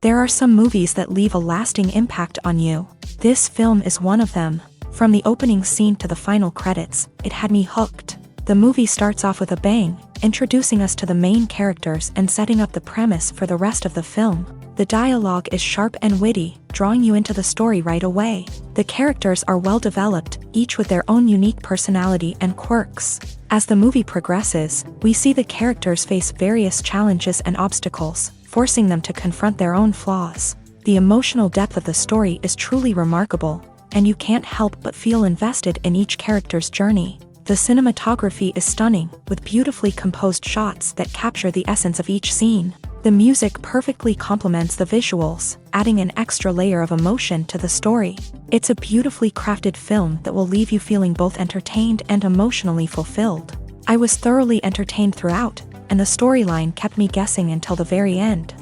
There are some movies that leave a lasting impact on you. This film is one of them. From the opening scene to the final credits, it had me hooked. The movie starts off with a bang, introducing us to the main characters and setting up the premise for the rest of the film. The dialogue is sharp and witty, drawing you into the story right away. The characters are well developed, each with their own unique personality and quirks. As the movie progresses, we see the characters face various challenges and obstacles, forcing them to confront their own flaws. The emotional depth of the story is truly remarkable, and you can't help but feel invested in each character's journey. The cinematography is stunning, with beautifully composed shots that capture the essence of each scene. The music perfectly complements the visuals, adding an extra layer of emotion to the story. It's a beautifully crafted film that will leave you feeling both entertained and emotionally fulfilled. I was thoroughly entertained throughout, and the storyline kept me guessing until the very end.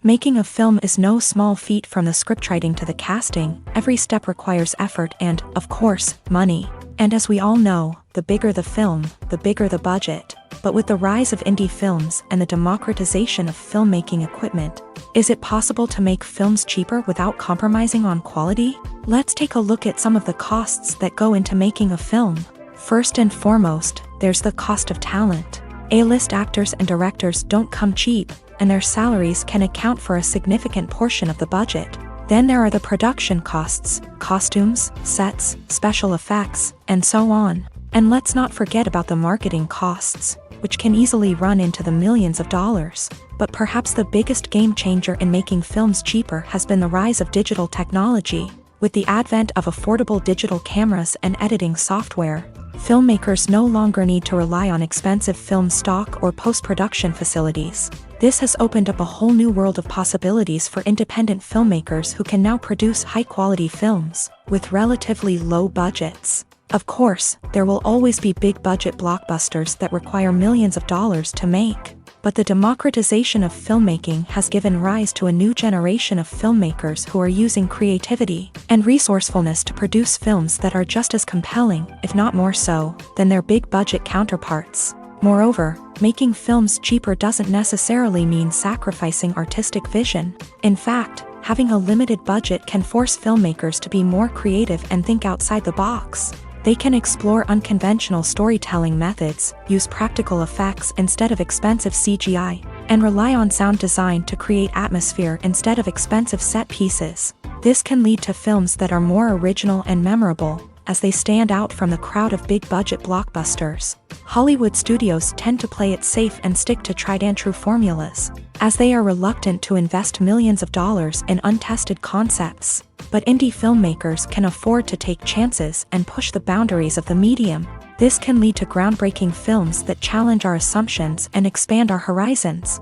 Making a film is no small feat. From the scriptwriting to the casting, every step requires effort and, of course, money. And as we all know, the bigger the film, the bigger the budget. But with the rise of indie films and the democratization of filmmaking equipment, is it possible to make films cheaper without compromising on quality? Let's take a look at some of the costs that go into making a film. First and foremost, there's the cost of talent. A-list actors and directors don't come cheap, and their salaries can account for a significant portion of the budget. Then there are the production costs, costumes, sets, special effects, and so on. And let's not forget about the marketing costs, which can easily run into the millions of dollars. But perhaps the biggest game changer in making films cheaper has been the rise of digital technology. With the advent of affordable digital cameras and editing software, filmmakers no longer need to rely on expensive film stock or post-production facilities. This has opened up a whole new world of possibilities for independent filmmakers who can now produce high-quality films with relatively low budgets. Of course, there will always be big-budget blockbusters that require millions of dollars to make. But the democratization of filmmaking has given rise to a new generation of filmmakers who are using creativity and resourcefulness to produce films that are just as compelling, if not more so, than their big-budget counterparts. Moreover, making films cheaper doesn't necessarily mean sacrificing artistic vision. In fact, having a limited budget can force filmmakers to be more creative and think outside the box. They can explore unconventional storytelling methods, use practical effects instead of expensive CGI, and rely on sound design to create atmosphere instead of expensive set pieces. This can lead to films that are more original and memorable, as they stand out from the crowd of big-budget blockbusters. Hollywood studios tend to play it safe and stick to tried-and-true formulas, as they are reluctant to invest millions of dollars in untested concepts. But indie filmmakers can afford to take chances and push the boundaries of the medium. This can lead to groundbreaking films that challenge our assumptions and expand our horizons.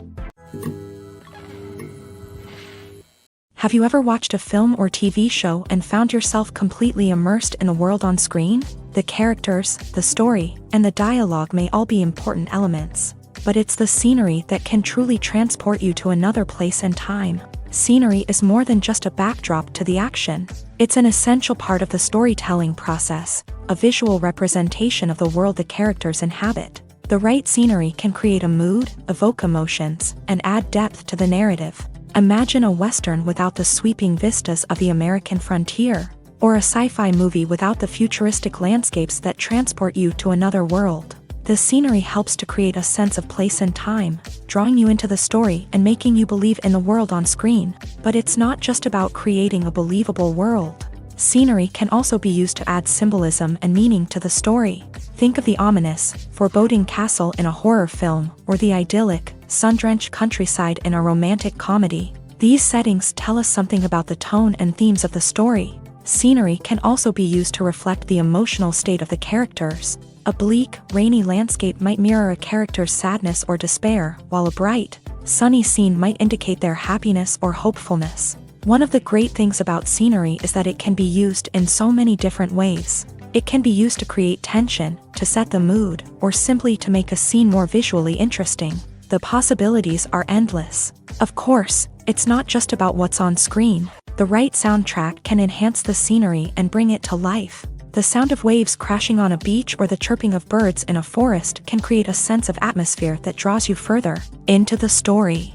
Have you ever watched a film or TV show and found yourself completely immersed in the world on screen? The characters, the story, and the dialogue may all be important elements, but it's the scenery that can truly transport you to another place and time. Scenery is more than just a backdrop to the action. It's an essential part of the storytelling process, a visual representation of the world the characters inhabit. The right scenery can create a mood, evoke emotions, and add depth to the narrative. Imagine a Western without the sweeping vistas of the American frontier, or a sci-fi movie without the futuristic landscapes that transport you to another world. The scenery helps to create a sense of place and time, drawing you into the story and making you believe in the world on screen. But it's not just about creating a believable world. Scenery can also be used to add symbolism and meaning to the story. Think of the ominous, foreboding castle in a horror film, or the idyllic, sun-drenched countryside in a romantic comedy. These settings tell us something about the tone and themes of the story. Scenery can also be used to reflect the emotional state of the characters. A bleak, rainy landscape might mirror a character's sadness or despair, while a bright, sunny scene might indicate their happiness or hopefulness. One of the great things about scenery is that it can be used in so many different ways. It can be used to create tension, to set the mood, or simply to make a scene more visually interesting. The possibilities are endless. Of course, it's not just about what's on screen. The right soundtrack can enhance the scenery and bring it to life. The sound of waves crashing on a beach or the chirping of birds in a forest can create a sense of atmosphere that draws you further into the story.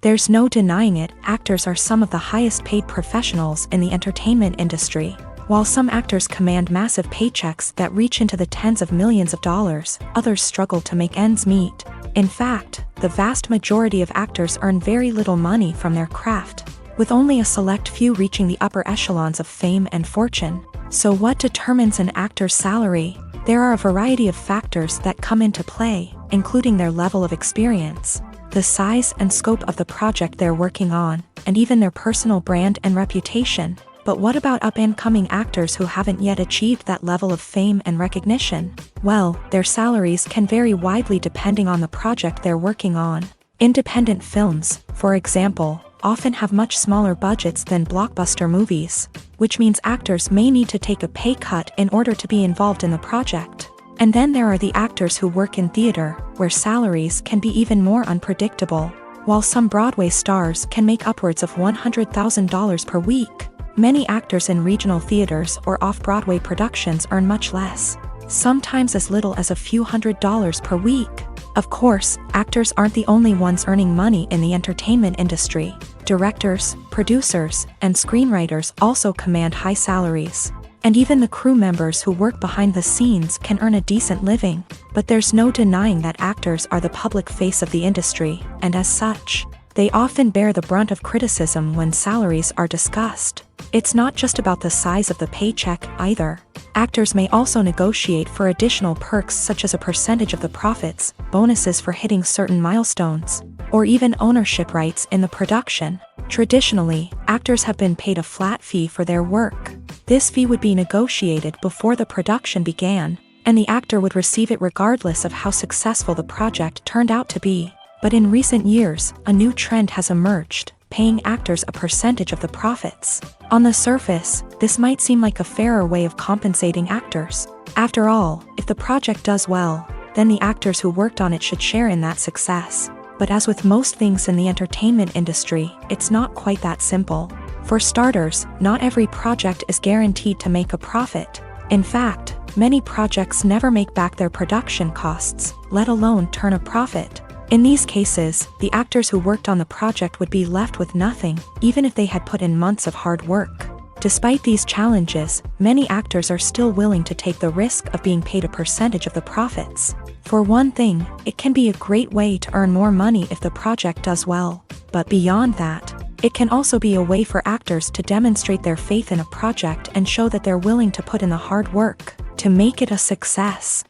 There's no denying it, actors are some of the highest paid professionals in the entertainment industry. While some actors command massive paychecks that reach into the tens of millions of dollars, others struggle to make ends meet. In fact, the vast majority of actors earn very little money from their craft, with only a select few reaching the upper echelons of fame and fortune. So what determines an actor's salary? There are a variety of factors that come into play, including their level of experience, the size and scope of the project they're working on, and even their personal brand and reputation. But what about up-and-coming actors who haven't yet achieved that level of fame and recognition? Well, their salaries can vary widely depending on the project they're working on. Independent films, for example, often have much smaller budgets than blockbuster movies, which means actors may need to take a pay cut in order to be involved in the project. And then there are the actors who work in theater, where salaries can be even more unpredictable. While some Broadway stars can make upwards of $100,000 per week, many actors in regional theaters or off-Broadway productions earn much less, sometimes as little as a few $100s per week. Of course, actors aren't the only ones earning money in the entertainment industry. Directors, producers, and screenwriters also command high salaries. And even the crew members who work behind the scenes can earn a decent living. But there's no denying that actors are the public face of the industry, and as such, they often bear the brunt of criticism when salaries are discussed. It's not just about the size of the paycheck, either. Actors may also negotiate for additional perks such as a percentage of the profits, bonuses for hitting certain milestones, or even ownership rights in the production. Traditionally, actors have been paid a flat fee for their work. This fee would be negotiated before the production began, and the actor would receive it regardless of how successful the project turned out to be. But in recent years, a new trend has emerged, paying actors a percentage of the profits. On the surface, this might seem like a fairer way of compensating actors. After all, if the project does well, then the actors who worked on it should share in that success. But as with most things in the entertainment industry, it's not quite that simple. For starters, not every project is guaranteed to make a profit. In fact, many projects never make back their production costs, let alone turn a profit. In these cases, the actors who worked on the project would be left with nothing, even if they had put in months of hard work. Despite these challenges, many actors are still willing to take the risk of being paid a percentage of the profits. For one thing, it can be a great way to earn more money if the project does well. But beyond that, it can also be a way for actors to demonstrate their faith in a project and show that they're willing to put in the hard work to make it a success.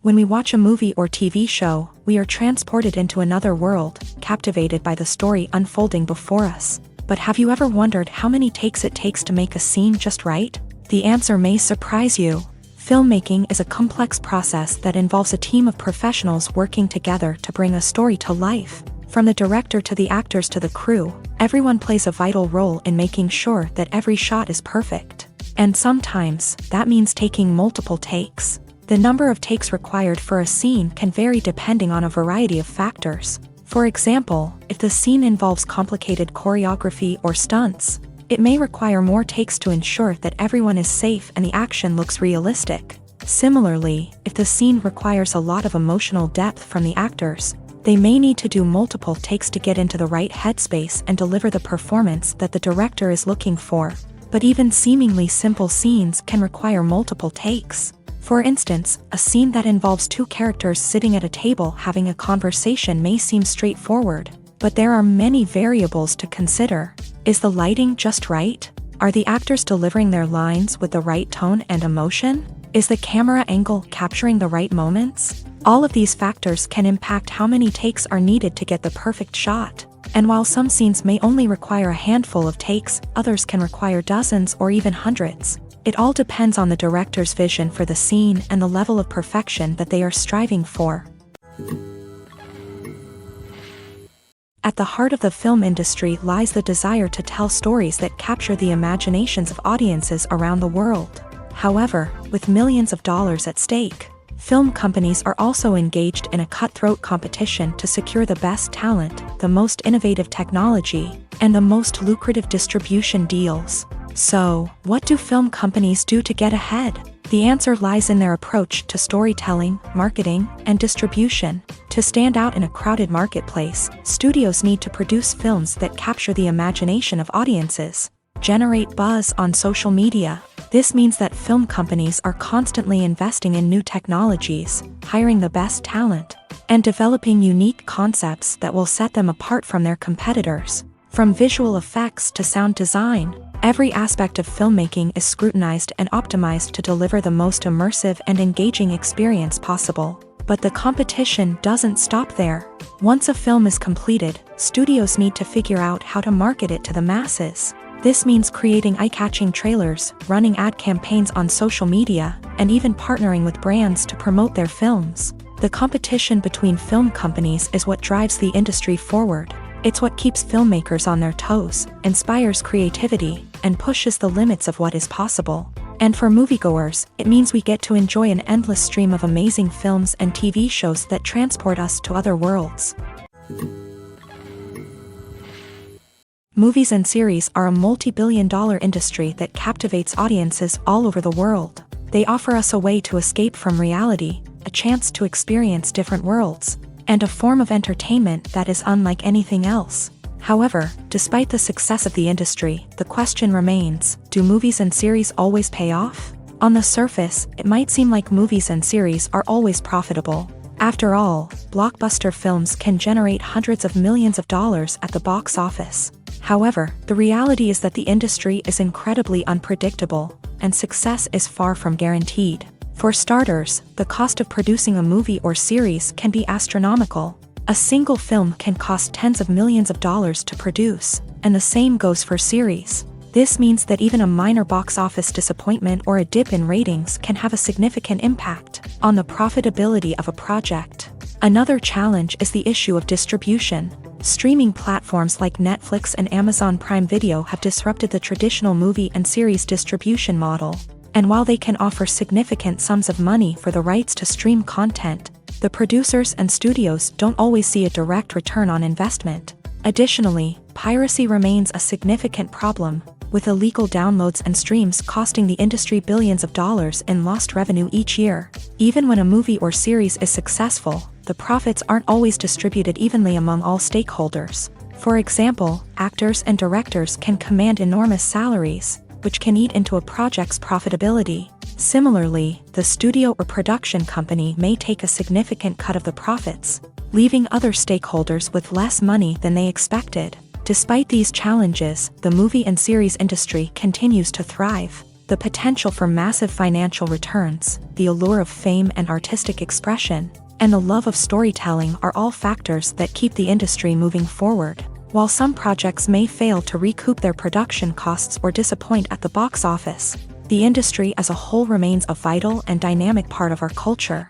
When we watch a movie or TV show, we are transported into another world, captivated by the story unfolding before us. But have you ever wondered how many takes it takes to make a scene just right? The answer may surprise you. Filmmaking is a complex process that involves a team of professionals working together to bring a story to life. From the director to the actors to the crew, everyone plays a vital role in making sure that every shot is perfect. And sometimes, that means taking multiple takes. The number of takes required for a scene can vary depending on a variety of factors. For example, if the scene involves complicated choreography or stunts, it may require more takes to ensure that everyone is safe and the action looks realistic. Similarly, if the scene requires a lot of emotional depth from the actors, they may need to do multiple takes to get into the right headspace and deliver the performance that the director is looking for. But even seemingly simple scenes can require multiple takes. For instance, a scene that involves two characters sitting at a table having a conversation may seem straightforward, but there are many variables to consider. Is the lighting just right? Are the actors delivering their lines with the right tone and emotion? Is the camera angle capturing the right moments? All of these factors can impact how many takes are needed to get the perfect shot. And while some scenes may only require a handful of takes, others can require dozens or even hundreds. It all depends on the director's vision for the scene and the level of perfection that they are striving for. At the heart of the film industry lies the desire to tell stories that capture the imaginations of audiences around the world. However, with millions of dollars at stake, Film companies are also engaged in a cutthroat competition to secure the best talent, the most innovative technology, and the most lucrative distribution deals. So, what do film companies do to get ahead? The answer lies in their approach to storytelling, marketing, and distribution. To stand out in a crowded marketplace, studios need to produce films that capture the imagination of audiences, generate buzz on social media. This means that film companies are constantly investing in new technologies, hiring the best talent, and developing unique concepts that will set them apart from their competitors. From visual effects to sound design, every aspect of filmmaking is scrutinized and optimized to deliver the most immersive and engaging experience possible. But the competition doesn't stop there. Once a film is completed, studios need to figure out how to market it to the masses. This means creating eye-catching trailers, running ad campaigns on social media, and even partnering with brands to promote their films. The competition between film companies is what drives the industry forward. It's what keeps filmmakers on their toes, inspires creativity, and pushes the limits of what is possible. And for moviegoers, it means we get to enjoy an endless stream of amazing films and TV shows that transport us to other worlds. Movies and series are a multi-billion-dollar industry that captivates audiences all over the world. They offer us a way to escape from reality, a chance to experience different worlds, and a form of entertainment that is unlike anything else. However, despite the success of the industry, the question remains, do movies and series always pay off? On the surface, it might seem like movies and series are always profitable. After all, blockbuster films can generate hundreds of millions of dollars at the box office. However, the reality is that the industry is incredibly unpredictable, and success is far from guaranteed. For starters, the cost of producing a movie or series can be astronomical. A single film can cost tens of millions of dollars to produce, and the same goes for series. This means that even a minor box office disappointment or a dip in ratings can have a significant impact on the profitability of a project. Another challenge is the issue of distribution. Streaming platforms like Netflix and Amazon Prime Video have disrupted the traditional movie and series distribution model. And while they can offer significant sums of money for the rights to stream content, the producers and studios don't always see a direct return on investment. Additionally, piracy remains a significant problem, with illegal downloads and streams costing the industry billions of dollars in lost revenue each year. Even when a movie or series is successful, the profits aren't always distributed evenly among all stakeholders. For example, actors and directors can command enormous salaries, which can eat into a project's profitability. Similarly, the studio or production company may take a significant cut of the profits, leaving other stakeholders with less money than they expected. Despite these challenges, the movie and series industry continues to thrive. The potential for massive financial returns, the allure of fame and artistic expression, and the love of storytelling are all factors that keep the industry moving forward. While some projects may fail to recoup their production costs or disappoint at the box office, the industry as a whole remains a vital and dynamic part of our culture.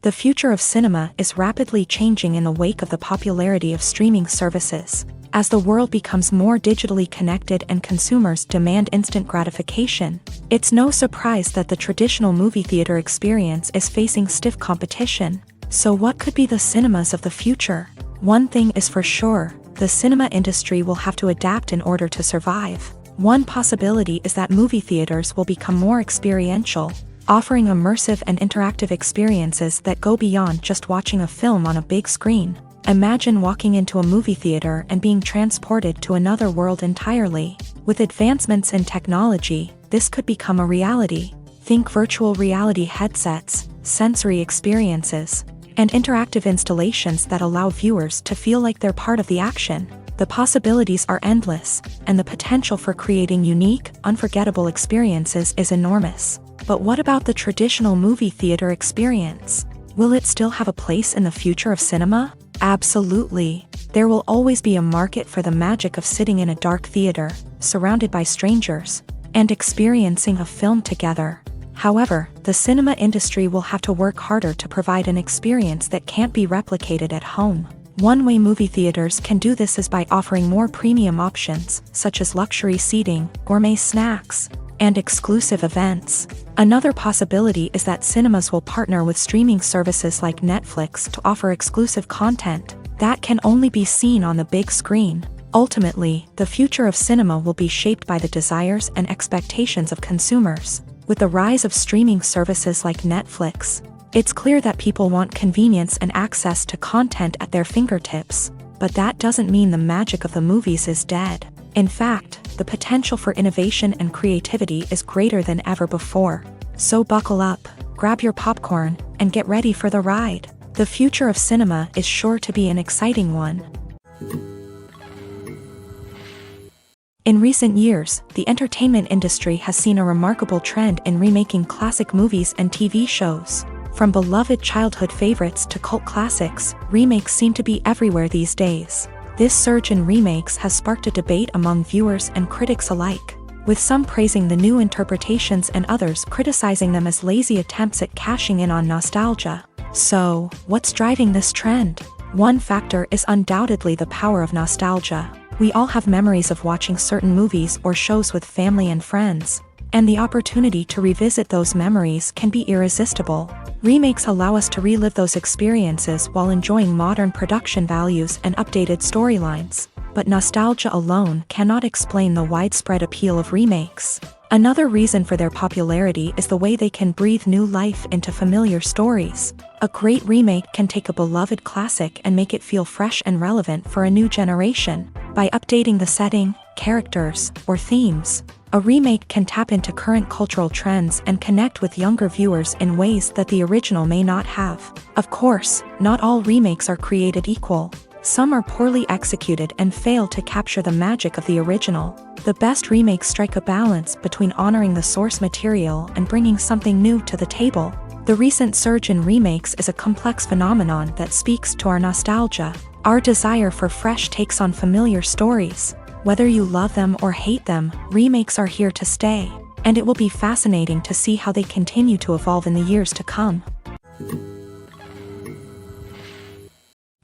The future of cinema is rapidly changing in the wake of the popularity of streaming services. As the world becomes more digitally connected and consumers demand instant gratification, it's no surprise that the traditional movie theater experience is facing stiff competition. So what could be the cinemas of the future? One thing is for sure, the cinema industry will have to adapt in order to survive. One possibility is that movie theaters will become more experiential, offering immersive and interactive experiences that go beyond just watching a film on a big screen. Imagine walking into a movie theater and being transported to another world entirely. With advancements in technology, this could become a reality. Think virtual reality headsets, sensory experiences, and interactive installations that allow viewers to feel like they're part of the action. The possibilities are endless, and the potential for creating unique, unforgettable experiences is enormous. But what about the traditional movie theater experience? Will it still have a place in the future of cinema? Absolutely. There will always be a market for the magic of sitting in a dark theater, surrounded by strangers, and experiencing a film together. However, the cinema industry will have to work harder to provide an experience that can't be replicated at home. One way movie theaters can do this is by offering more premium options, such as luxury seating, gourmet snacks, and exclusive events. Another possibility is that cinemas will partner with streaming services like Netflix to offer exclusive content that can only be seen on the big screen. Ultimately, the future of cinema will be shaped by the desires and expectations of consumers. With the rise of streaming services like Netflix, it's clear that people want convenience and access to content at their fingertips. But that doesn't mean the magic of the movies is dead. In fact, the potential for innovation and creativity is greater than ever before. So buckle up, grab your popcorn, and get ready for the ride. The future of cinema is sure to be an exciting one. In recent years, the entertainment industry has seen a remarkable trend in remaking classic movies and TV shows. From beloved childhood favorites to cult classics, remakes seem to be everywhere these days. This surge in remakes has sparked a debate among viewers and critics alike, with some praising the new interpretations and others criticizing them as lazy attempts at cashing in on nostalgia. So, what's driving this trend? One factor is undoubtedly the power of nostalgia. We all have memories of watching certain movies or shows with family and friends, and the opportunity to revisit those memories can be irresistible. Remakes allow us to relive those experiences while enjoying modern production values and updated storylines. But nostalgia alone cannot explain the widespread appeal of remakes. Another reason for their popularity is the way they can breathe new life into familiar stories. A great remake can take a beloved classic and make it feel fresh and relevant for a new generation. By updating the setting, characters, or themes, a remake can tap into current cultural trends and connect with younger viewers in ways that the original may not have. Of course, not all remakes are created equal. Some are poorly executed and fail to capture the magic of the original. The best remakes strike a balance between honoring the source material and bringing something new to the table. The recent surge in remakes is a complex phenomenon that speaks to our nostalgia, our desire for fresh takes on familiar stories. Whether you love them or hate them, remakes are here to stay, and it will be fascinating to see how they continue to evolve in the years to come.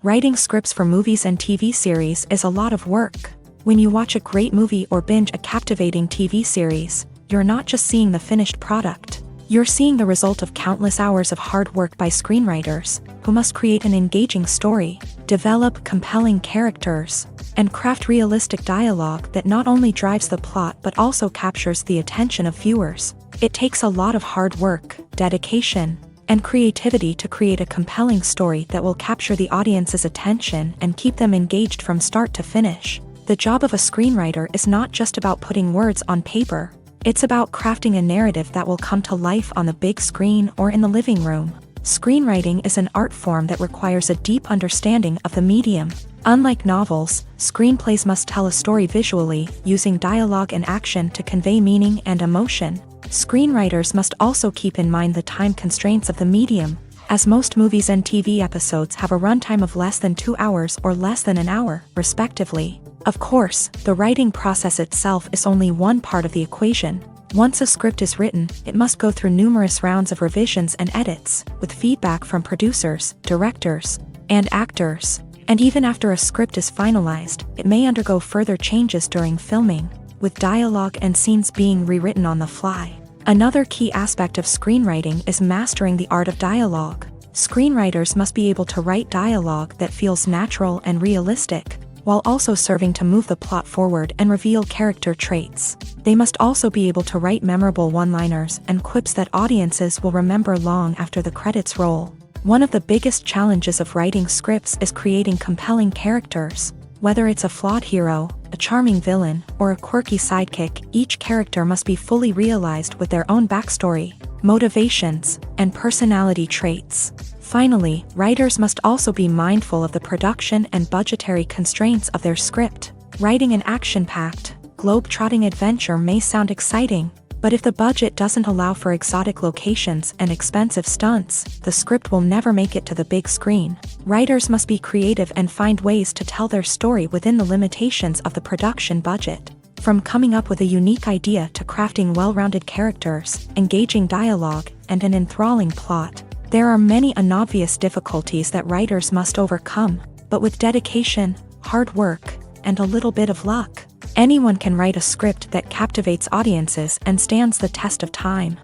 Writing scripts for movies and TV series is a lot of work. When you watch a great movie or binge a captivating TV series, you're not just seeing the finished product. You're seeing the result of countless hours of hard work by screenwriters, who must create an engaging story, develop compelling characters, and craft realistic dialogue that not only drives the plot but also captures the attention of viewers. It takes a lot of hard work, dedication, and creativity to create a compelling story that will capture the audience's attention and keep them engaged from start to finish. The job of a screenwriter is not just about putting words on paper. It's about crafting a narrative that will come to life on the big screen or in the living room. Screenwriting is an art form that requires a deep understanding of the medium. Unlike novels, screenplays must tell a story visually, using dialogue and action to convey meaning and emotion. Screenwriters must also keep in mind the time constraints of the medium, as most movies and TV episodes have a runtime of less than 2 hours or less than an hour, respectively. Of course, the writing process itself is only one part of the equation. Once a script is written, it must go through numerous rounds of revisions and edits, with feedback from producers, directors, and actors. And even after a script is finalized, it may undergo further changes during filming, with dialogue and scenes being rewritten on the fly. Another key aspect of screenwriting is mastering the art of dialogue. Screenwriters must be able to write dialogue that feels natural and realistic, while also serving to move the plot forward and reveal character traits. They must also be able to write memorable one-liners and quips that audiences will remember long after the credits roll. One of the biggest challenges of writing scripts is creating compelling characters. Whether it's a flawed hero, a charming villain, or a quirky sidekick, each character must be fully realized with their own backstory, motivations, and personality traits. Finally, writers must also be mindful of the production and budgetary constraints of their script. Writing an action-packed, globe-trotting adventure may sound exciting, but if the budget doesn't allow for exotic locations and expensive stunts, the script will never make it to the big screen. Writers must be creative and find ways to tell their story within the limitations of the production budget. From coming up with a unique idea to crafting well-rounded characters, engaging dialogue, and an enthralling plot, there are many unobvious difficulties that writers must overcome. But with dedication, hard work, and a little bit of luck. Anyone can write a script that captivates audiences and stands the test of time.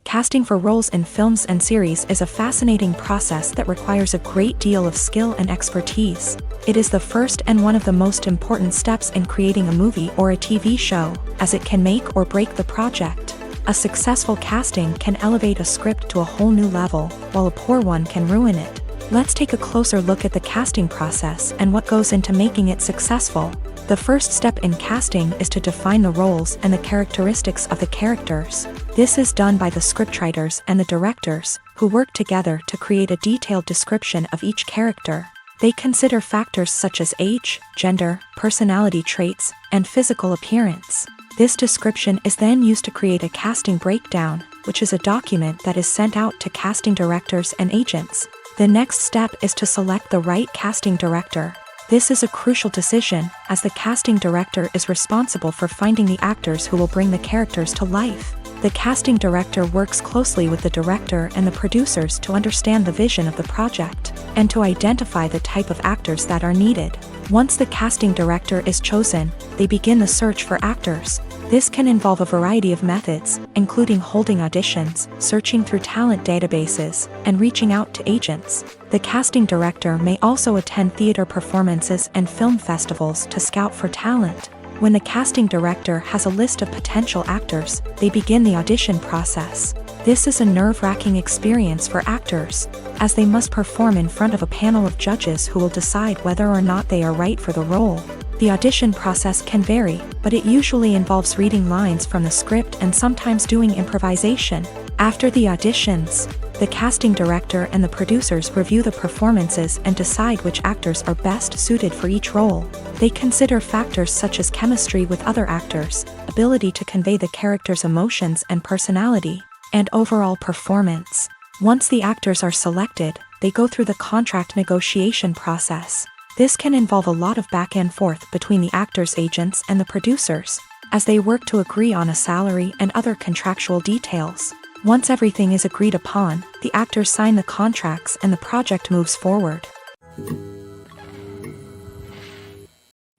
Casting for roles in films and series is a fascinating process that requires a great deal of skill and expertise. It is the first and one of the most important steps in creating a movie or a TV show, as it can make or break the project. A successful casting can elevate a script to a whole new level, while a poor one can ruin it. Let's take a closer look at the casting process and what goes into making it successful. The first step in casting is to define the roles and the characteristics of the characters. This is done by the scriptwriters and the directors, who work together to create a detailed description of each character. They consider factors such as age, gender, personality traits, and physical appearance. This description is then used to create a casting breakdown, which is a document that is sent out to casting directors and agents. The next step is to select the right casting director. This is a crucial decision, as the casting director is responsible for finding the actors who will bring the characters to life. The casting director works closely with the director and the producers to understand the vision of the project, and to identify the type of actors that are needed. Once the casting director is chosen, they begin the search for actors. This can involve a variety of methods, including holding auditions, searching through talent databases, and reaching out to agents. The casting director may also attend theater performances and film festivals to scout for talent. When the casting director has a list of potential actors, they begin the audition process. This is a nerve-wracking experience for actors, as they must perform in front of a panel of judges who will decide whether or not they are right for the role. The audition process can vary, but it usually involves reading lines from the script and sometimes doing improvisation. After the auditions, the casting director and the producers review the performances and decide which actors are best suited for each role. They consider factors such as chemistry with other actors, ability to convey the character's emotions and personality, and overall performance. Once the actors are selected, they go through the contract negotiation process. This can involve a lot of back and forth between the actors' agents and the producers, as they work to agree on a salary and other contractual details. Once everything is agreed upon, the actors sign the contracts and the project moves forward.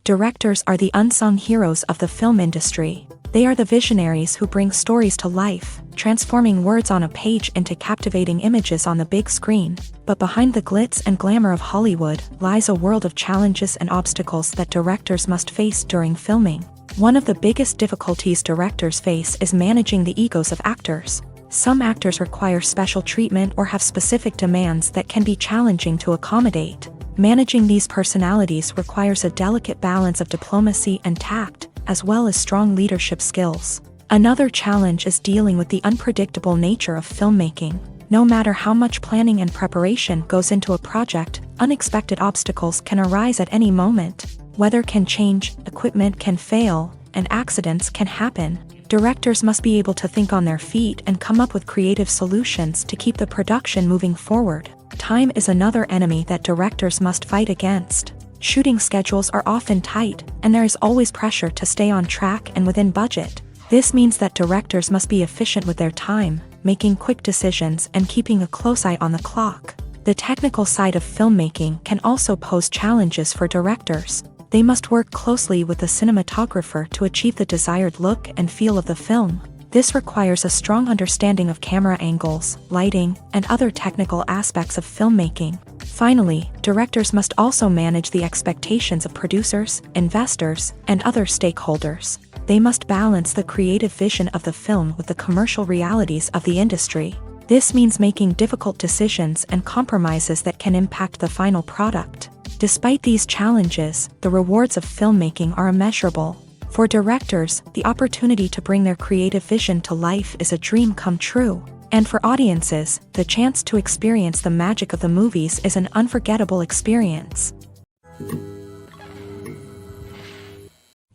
Directors are the unsung heroes of the film industry. They are the visionaries who bring stories to life, transforming words on a page into captivating images on the big screen. But behind the glitz and glamour of Hollywood lies a world of challenges and obstacles that directors must face during filming. One of the biggest difficulties directors face is managing the egos of actors. Some actors require special treatment or have specific demands that can be challenging to accommodate. Managing these personalities requires a delicate balance of diplomacy and tact, as well as strong leadership skills. Another challenge is dealing with the unpredictable nature of filmmaking. No matter how much planning and preparation goes into a project, unexpected obstacles can arise at any moment. Weather can change, equipment can fail, and accidents can happen. Directors must be able to think on their feet and come up with creative solutions to keep the production moving forward. Time is another enemy that directors must fight against. Shooting schedules are often tight, and there is always pressure to stay on track and within budget. This means that directors must be efficient with their time, making quick decisions and keeping a close eye on the clock. The technical side of filmmaking can also pose challenges for directors. They must work closely with the cinematographer to achieve the desired look and feel of the film. This requires a strong understanding of camera angles, lighting, and other technical aspects of filmmaking. Finally, directors must also manage the expectations of producers, investors, and other stakeholders. They must balance the creative vision of the film with the commercial realities of the industry. This means making difficult decisions and compromises that can impact the final product. Despite these challenges, the rewards of filmmaking are immeasurable. For directors, the opportunity to bring their creative vision to life is a dream come true. And for audiences, the chance to experience the magic of the movies is an unforgettable experience.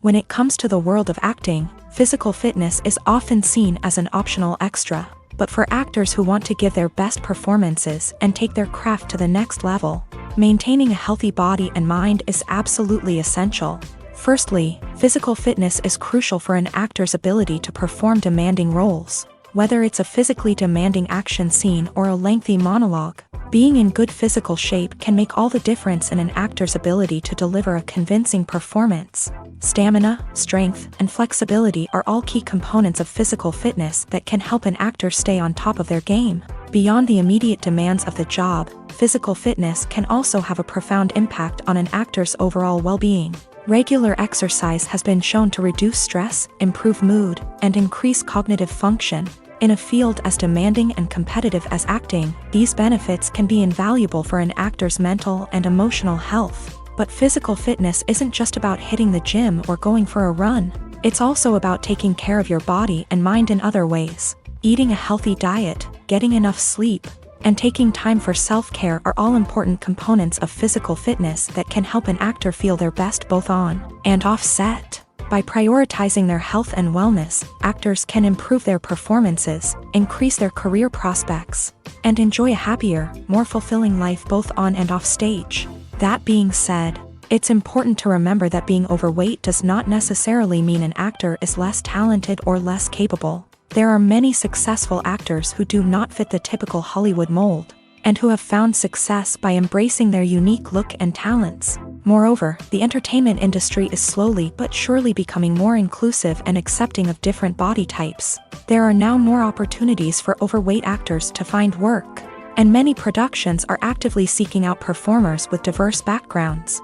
When it comes to the world of acting, physical fitness is often seen as an optional extra. But for actors who want to give their best performances and take their craft to the next level, maintaining a healthy body and mind is absolutely essential. Firstly, physical fitness is crucial for an actor's ability to perform demanding roles. Whether it's a physically demanding action scene or a lengthy monologue, Being in good physical shape can make all the difference in an actor's ability to deliver a convincing performance. Stamina, strength, and flexibility are all key components of physical fitness that can help an actor stay on top of their game. Beyond the immediate demands of the job, physical fitness can also have a profound impact on an actor's overall well-being. Regular exercise has been shown to reduce stress, improve mood, and increase cognitive function. In a field as demanding and competitive as acting, these benefits can be invaluable for an actor's mental and emotional health. But physical fitness isn't just about hitting the gym or going for a run. It's also about taking care of your body and mind in other ways. Eating a healthy diet, getting enough sleep, and taking time for self-care are all important components of physical fitness that can help an actor feel their best both on and off set. By prioritizing their health and wellness, actors can improve their performances, increase their career prospects, and enjoy a happier, more fulfilling life both on and off stage. That being said, it's important to remember that being overweight does not necessarily mean an actor is less talented or less capable. There are many successful actors who do not fit the typical Hollywood mold, and who have found success by embracing their unique look and talents. Moreover, the entertainment industry is slowly but surely becoming more inclusive and accepting of different body types. There are now more opportunities for overweight actors to find work, and many productions are actively seeking out performers with diverse backgrounds.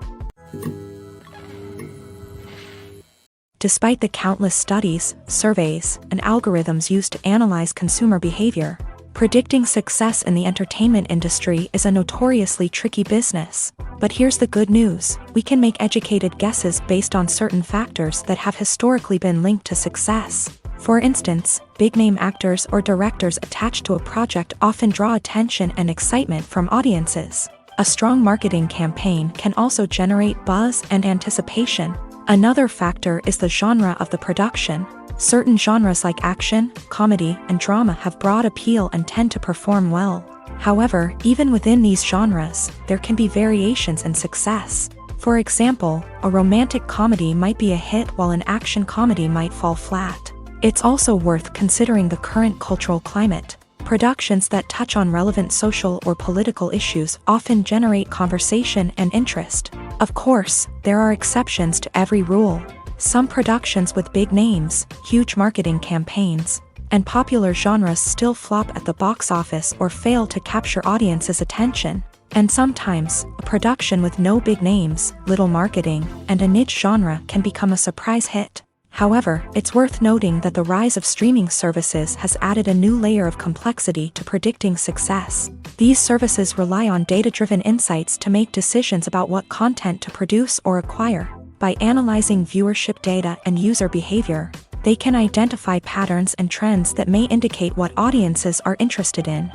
Despite the countless studies, surveys, and algorithms used to analyze consumer behavior, predicting success in the entertainment industry is a notoriously tricky business. But here's the good news: we can make educated guesses based on certain factors that have historically been linked to success. For instance, big-name actors or directors attached to a project often draw attention and excitement from audiences. A strong marketing campaign can also generate buzz and anticipation. Another factor is the genre of the production. Certain genres like action, comedy, and drama have broad appeal and tend to perform well. However, even within these genres, there can be variations in success. For example, a romantic comedy might be a hit while an action comedy might fall flat. It's also worth considering the current cultural climate. Productions that touch on relevant social or political issues often generate conversation and interest. Of course, there are exceptions to every rule. Some productions with big names, huge marketing campaigns, and popular genres still flop at the box office or fail to capture audiences' attention. And sometimes, a production with no big names, little marketing, and a niche genre can become a surprise hit. However, it's worth noting that the rise of streaming services has added a new layer of complexity to predicting success. These services rely on data-driven insights to make decisions about what content to produce or acquire. By analyzing viewership data and user behavior, they can identify patterns and trends that may indicate what audiences are interested in.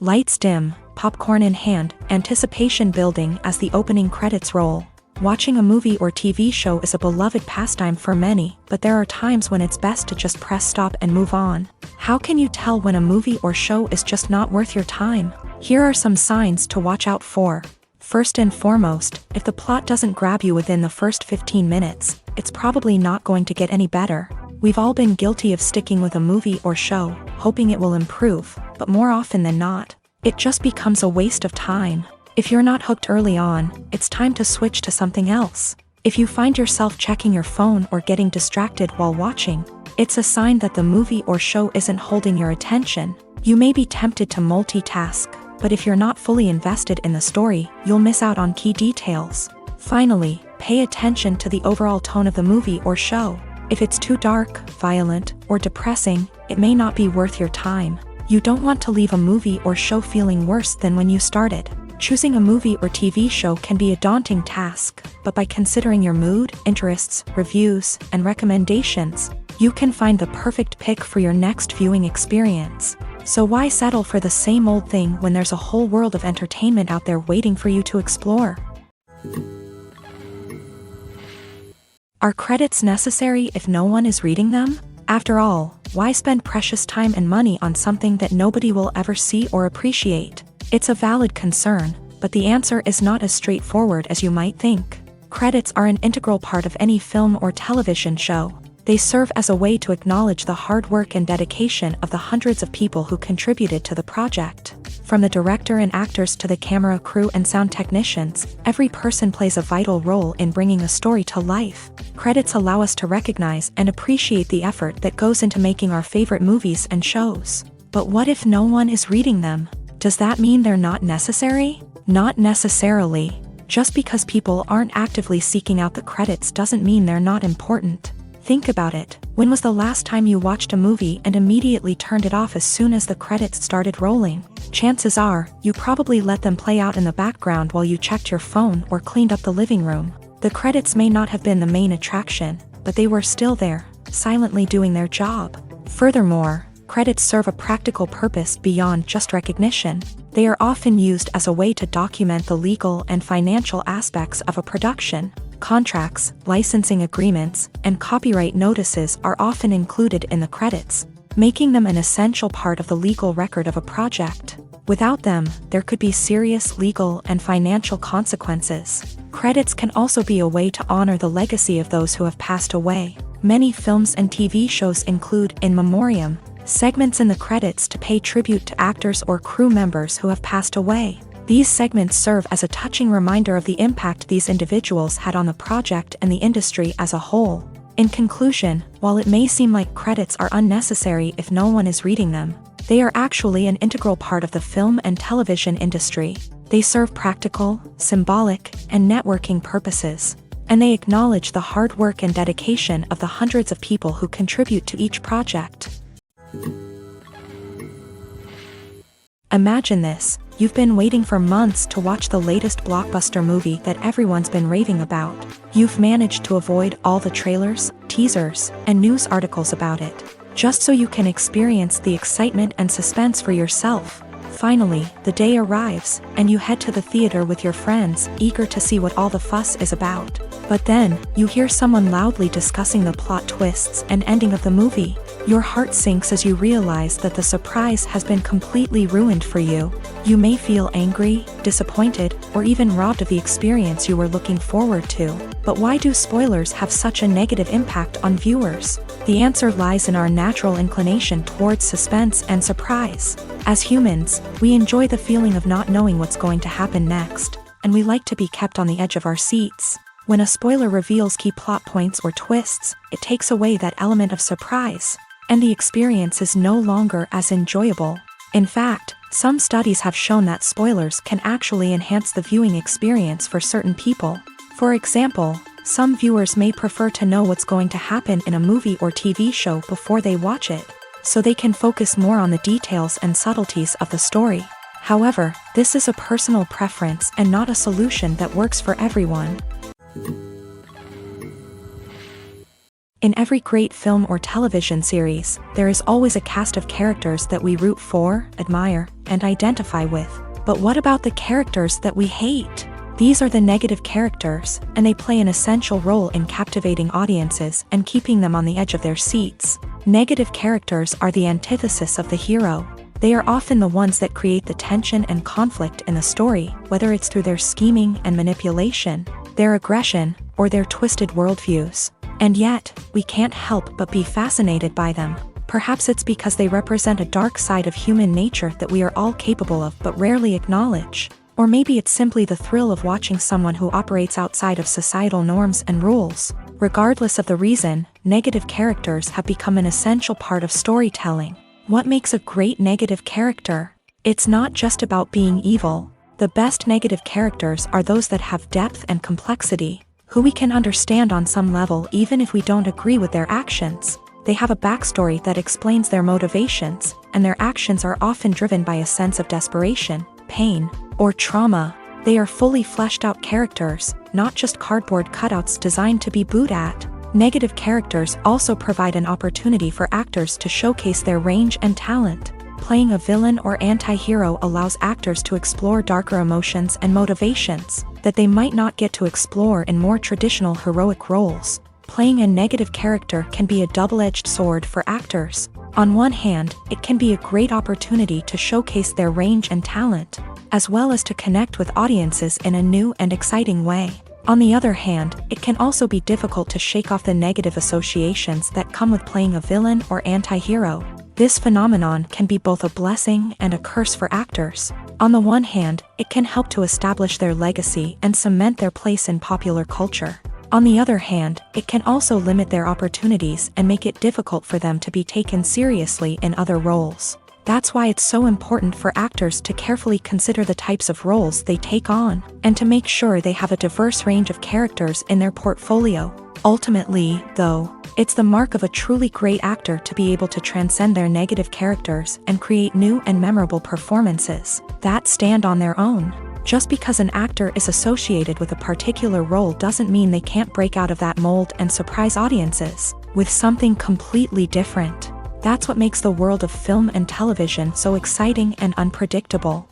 Lights dim, popcorn in hand, anticipation building as the opening credits roll. Watching a movie or TV show is a beloved pastime for many, but there are times when it's best to just press stop and move on. How can you tell when a movie or show is just not worth your time? Here are some signs to watch out for. First and foremost, if the plot doesn't grab you within the first 15 minutes, it's probably not going to get any better. We've all been guilty of sticking with a movie or show, hoping it will improve, but more often than not, it just becomes a waste of time. If you're not hooked early on, it's time to switch to something else. If you find yourself checking your phone or getting distracted while watching, it's a sign that the movie or show isn't holding your attention. You may be tempted to multitask, but if you're not fully invested in the story, you'll miss out on key details. Finally, pay attention to the overall tone of the movie or show. If it's too dark, violent, or depressing, it may not be worth your time. You don't want to leave a movie or show feeling worse than when you started. Choosing a movie or TV show can be a daunting task, but by considering your mood, interests, reviews, and recommendations, you can find the perfect pick for your next viewing experience. So why settle for the same old thing when there's a whole world of entertainment out there waiting for you to explore? Are credits necessary if no one is reading them? After all, why spend precious time and money on something that nobody will ever see or appreciate? It's a valid concern, but the answer is not as straightforward as you might think. Credits are an integral part of any film or television show. They serve as a way to acknowledge the hard work and dedication of the hundreds of people who contributed to the project. From the director and actors to the camera crew and sound technicians, every person plays a vital role in bringing a story to life. Credits allow us to recognize and appreciate the effort that goes into making our favorite movies and shows. But what if no one is reading them? Does that mean they're not necessary? Not necessarily. Just because people aren't actively seeking out the credits doesn't mean they're not important. Think about it. When was the last time you watched a movie and immediately turned it off as soon as the credits started rolling? Chances are, you probably let them play out in the background while you checked your phone or cleaned up the living room. The credits may not have been the main attraction, but they were still there, silently doing their job. Furthermore, credits serve a practical purpose beyond just recognition. They are often used as a way to document the legal and financial aspects of a production. Contracts, licensing agreements, and copyright notices are often included in the credits, making them an essential part of the legal record of a project. Without them, there could be serious legal and financial consequences. Credits can also be a way to honor the legacy of those who have passed away. Many films and TV shows include in memoriam segments in the credits to pay tribute to actors or crew members who have passed away. These segments serve as a touching reminder of the impact these individuals had on the project and the industry as a whole. In conclusion, while it may seem like credits are unnecessary if no one is reading them, they are actually an integral part of the film and television industry. They serve practical, symbolic, and networking purposes, and they acknowledge the hard work and dedication of the hundreds of people who contribute to each project. Imagine this. You've been waiting for months to watch the latest blockbuster movie that everyone's been raving about. You've managed to avoid all the trailers, teasers, and news articles about it, just so you can experience the excitement and suspense for yourself. Finally, the day arrives, and you head to the theater with your friends, eager to see what all the fuss is about. But then, you hear someone loudly discussing the plot twists and ending of the movie. Your heart sinks as you realize that the surprise has been completely ruined for you. You may feel angry, disappointed, or even robbed of the experience you were looking forward to. But why do spoilers have such a negative impact on viewers? The answer lies in our natural inclination towards suspense and surprise. As humans, we enjoy the feeling of not knowing what's going to happen next, and we like to be kept on the edge of our seats. When a spoiler reveals key plot points or twists, it takes away that element of surprise, and the experience is no longer as enjoyable. In fact, some studies have shown that spoilers can actually enhance the viewing experience for certain people. For example, some viewers may prefer to know what's going to happen in a movie or TV show before they watch it, so they can focus more on the details and subtleties of the story. However, this is a personal preference and not a solution that works for everyone. In every great film or television series, there is always a cast of characters that we root for, admire, and identify with. But what about the characters that we hate? These are the negative characters, and they play an essential role in captivating audiences and keeping them on the edge of their seats. Negative characters are the antithesis of the hero. They are often the ones that create the tension and conflict in the story, whether it's through their scheming and manipulation, their aggression, or their twisted worldviews. And yet, we can't help but be fascinated by them. Perhaps it's because they represent a dark side of human nature that we are all capable of but rarely acknowledge. Or maybe it's simply the thrill of watching someone who operates outside of societal norms and rules. Regardless of the reason, negative characters have become an essential part of storytelling. What makes a great negative character? It's not just about being evil. The best negative characters are those that have depth and complexity, who we can understand on some level even if we don't agree with their actions. They have a backstory that explains their motivations, and their actions are often driven by a sense of desperation, pain, or trauma. They are fully fleshed out characters, not just cardboard cutouts designed to be booed at. Negative characters also provide an opportunity for actors to showcase their range and talent. Playing a villain or anti-hero allows actors to explore darker emotions and motivations that they might not get to explore in more traditional heroic roles. Playing a negative character can be a double-edged sword for actors. On one hand, it can be a great opportunity to showcase their range and talent, as well as to connect with audiences in a new and exciting way. On the other hand, it can also be difficult to shake off the negative associations that come with playing a villain or anti-hero. This phenomenon can be both a blessing and a curse for actors. On the one hand, it can help to establish their legacy and cement their place in popular culture. On the other hand, it can also limit their opportunities and make it difficult for them to be taken seriously in other roles. That's why it's so important for actors to carefully consider the types of roles they take on, and to make sure they have a diverse range of characters in their portfolio. Ultimately, though, it's the mark of a truly great actor to be able to transcend their negative characters and create new and memorable performances that stand on their own. Just because an actor is associated with a particular role doesn't mean they can't break out of that mold and surprise audiences with something completely different. That's what makes the world of film and television so exciting and unpredictable.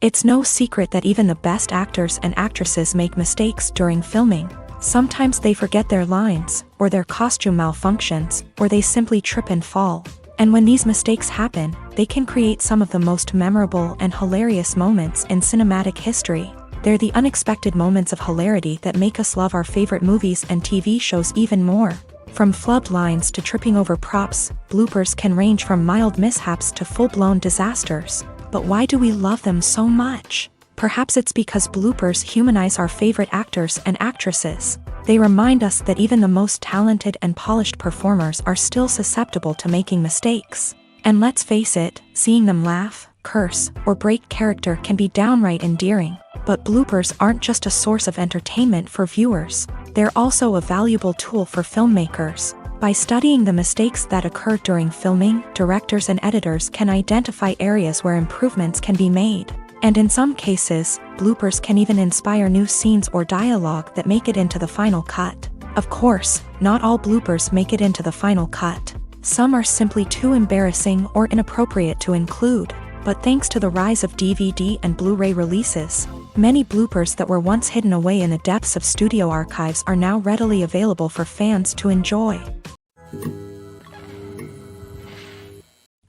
It's no secret that even the best actors and actresses make mistakes during filming. Sometimes they forget their lines, or their costume malfunctions, or they simply trip and fall. And when these mistakes happen, they can create some of the most memorable and hilarious moments in cinematic history. They're the unexpected moments of hilarity that make us love our favorite movies and TV shows even more. From flubbed lines to tripping over props, bloopers can range from mild mishaps to full-blown disasters. But why do we love them so much? Perhaps it's because bloopers humanize our favorite actors and actresses. They remind us that even the most talented and polished performers are still susceptible to making mistakes. And let's face it, seeing them laugh, curse, or break character can be downright endearing. But bloopers aren't just a source of entertainment for viewers. They're also a valuable tool for filmmakers. By studying the mistakes that occur during filming, directors and editors can identify areas where improvements can be made. And in some cases, bloopers can even inspire new scenes or dialogue that make it into the final cut. Of course, not all bloopers make it into the final cut. Some are simply too embarrassing or inappropriate to include. But thanks to the rise of DVD and Blu-ray releases, many bloopers that were once hidden away in the depths of studio archives are now readily available for fans to enjoy.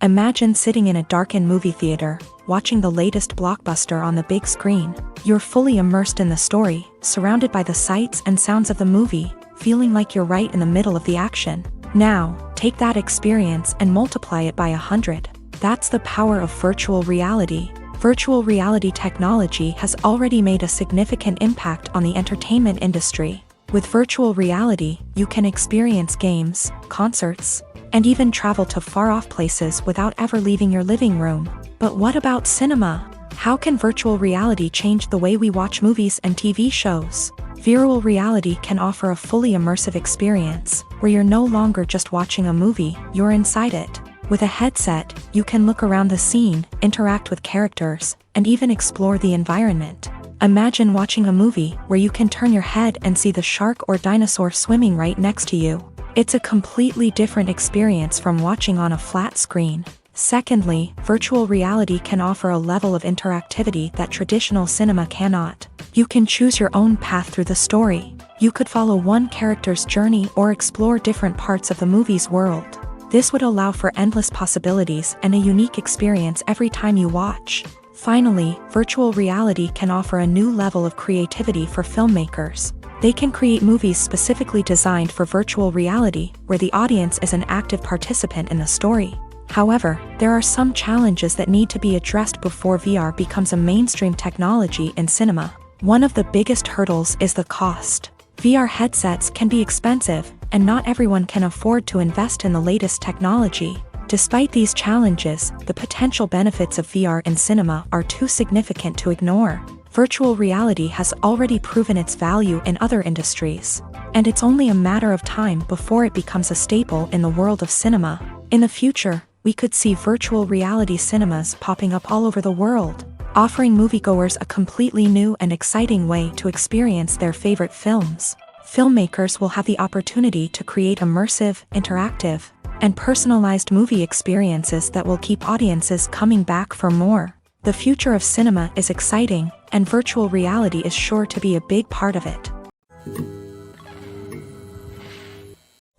Imagine sitting in a darkened movie theater, watching the latest blockbuster on the big screen. You're fully immersed in the story, surrounded by the sights and sounds of the movie, feeling like you're right in the middle of the action. Now, take that experience and multiply it by 100. That's the power of virtual reality. Virtual reality technology has already made a significant impact on the entertainment industry. With virtual reality, you can experience games, concerts, and even travel to far-off places without ever leaving your living room. But what about cinema? How can virtual reality change the way we watch movies and TV shows? Virtual reality can offer a fully immersive experience, where you're no longer just watching a movie, you're inside it. With a headset, you can look around the scene, interact with characters, and even explore the environment. Imagine watching a movie where you can turn your head and see the shark or dinosaur swimming right next to you. It's a completely different experience from watching on a flat screen. Secondly, virtual reality can offer a level of interactivity that traditional cinema cannot. You can choose your own path through the story. You could follow one character's journey or explore different parts of the movie's world. This would allow for endless possibilities and a unique experience every time you watch. Finally, virtual reality can offer a new level of creativity for filmmakers. They can create movies specifically designed for virtual reality, where the audience is an active participant in the story. However, there are some challenges that need to be addressed before VR becomes a mainstream technology in cinema. One of the biggest hurdles is the cost. VR headsets can be expensive, and not everyone can afford to invest in the latest technology. Despite these challenges, the potential benefits of VR in cinema are too significant to ignore. Virtual reality has already proven its value in other industries, and it's only a matter of time before it becomes a staple in the world of cinema. In the future, we could see virtual reality cinemas popping up all over the world, offering moviegoers a completely new and exciting way to experience their favorite films. Filmmakers will have the opportunity to create immersive, interactive, and personalized movie experiences that will keep audiences coming back for more. The future of cinema is exciting, and virtual reality is sure to be a big part of it.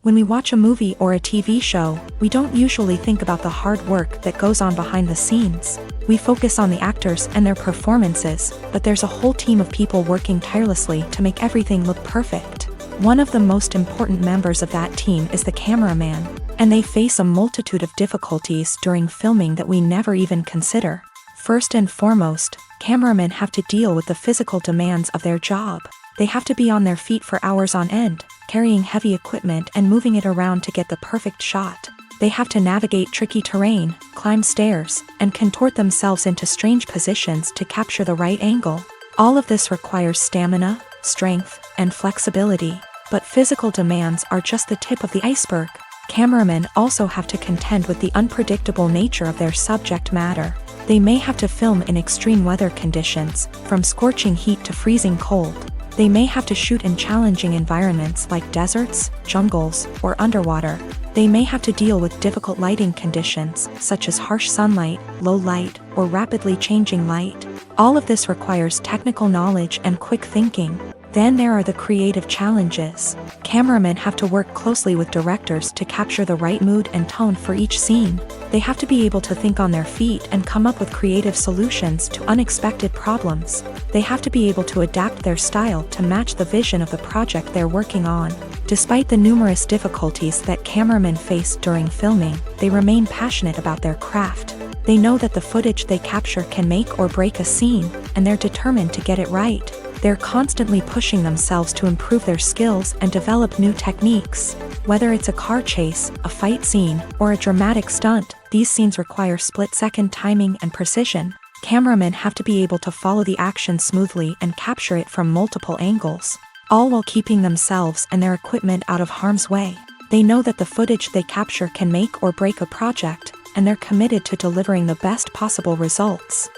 When we watch a movie or a TV show, we don't usually think about the hard work that goes on behind the scenes. We focus on the actors and their performances, but there's a whole team of people working tirelessly to make everything look perfect. One of the most important members of that team is the cameraman, and they face a multitude of difficulties during filming that we never even consider. First and foremost, cameramen have to deal with the physical demands of their job. They have to be on their feet for hours on end, carrying heavy equipment and moving it around to get the perfect shot. They have to navigate tricky terrain, climb stairs, and contort themselves into strange positions to capture the right angle. All of this requires stamina, strength, and flexibility. But physical demands are just the tip of the iceberg. Cameramen also have to contend with the unpredictable nature of their subject matter. They may have to film in extreme weather conditions, from scorching heat to freezing cold. They may have to shoot in challenging environments like deserts, jungles, or underwater. They may have to deal with difficult lighting conditions, such as harsh sunlight, low light, or rapidly changing light. All of this requires technical knowledge and quick thinking. Then there are the creative challenges. Cameramen have to work closely with directors to capture the right mood and tone for each scene. They have to be able to think on their feet and come up with creative solutions to unexpected problems. They have to be able to adapt their style to match the vision of the project they're working on. Despite the numerous difficulties that cameramen face during filming, they remain passionate about their craft. They know that the footage they capture can make or break a scene, and they're determined to get it right. They're constantly pushing themselves to improve their skills and develop new techniques. Whether it's a car chase, a fight scene, or a dramatic stunt, these scenes require split-second timing and precision. Cameramen have to be able to follow the action smoothly and capture it from multiple angles, all while keeping themselves and their equipment out of harm's way. They know that the footage they capture can make or break a project, and they're committed to delivering the best possible results.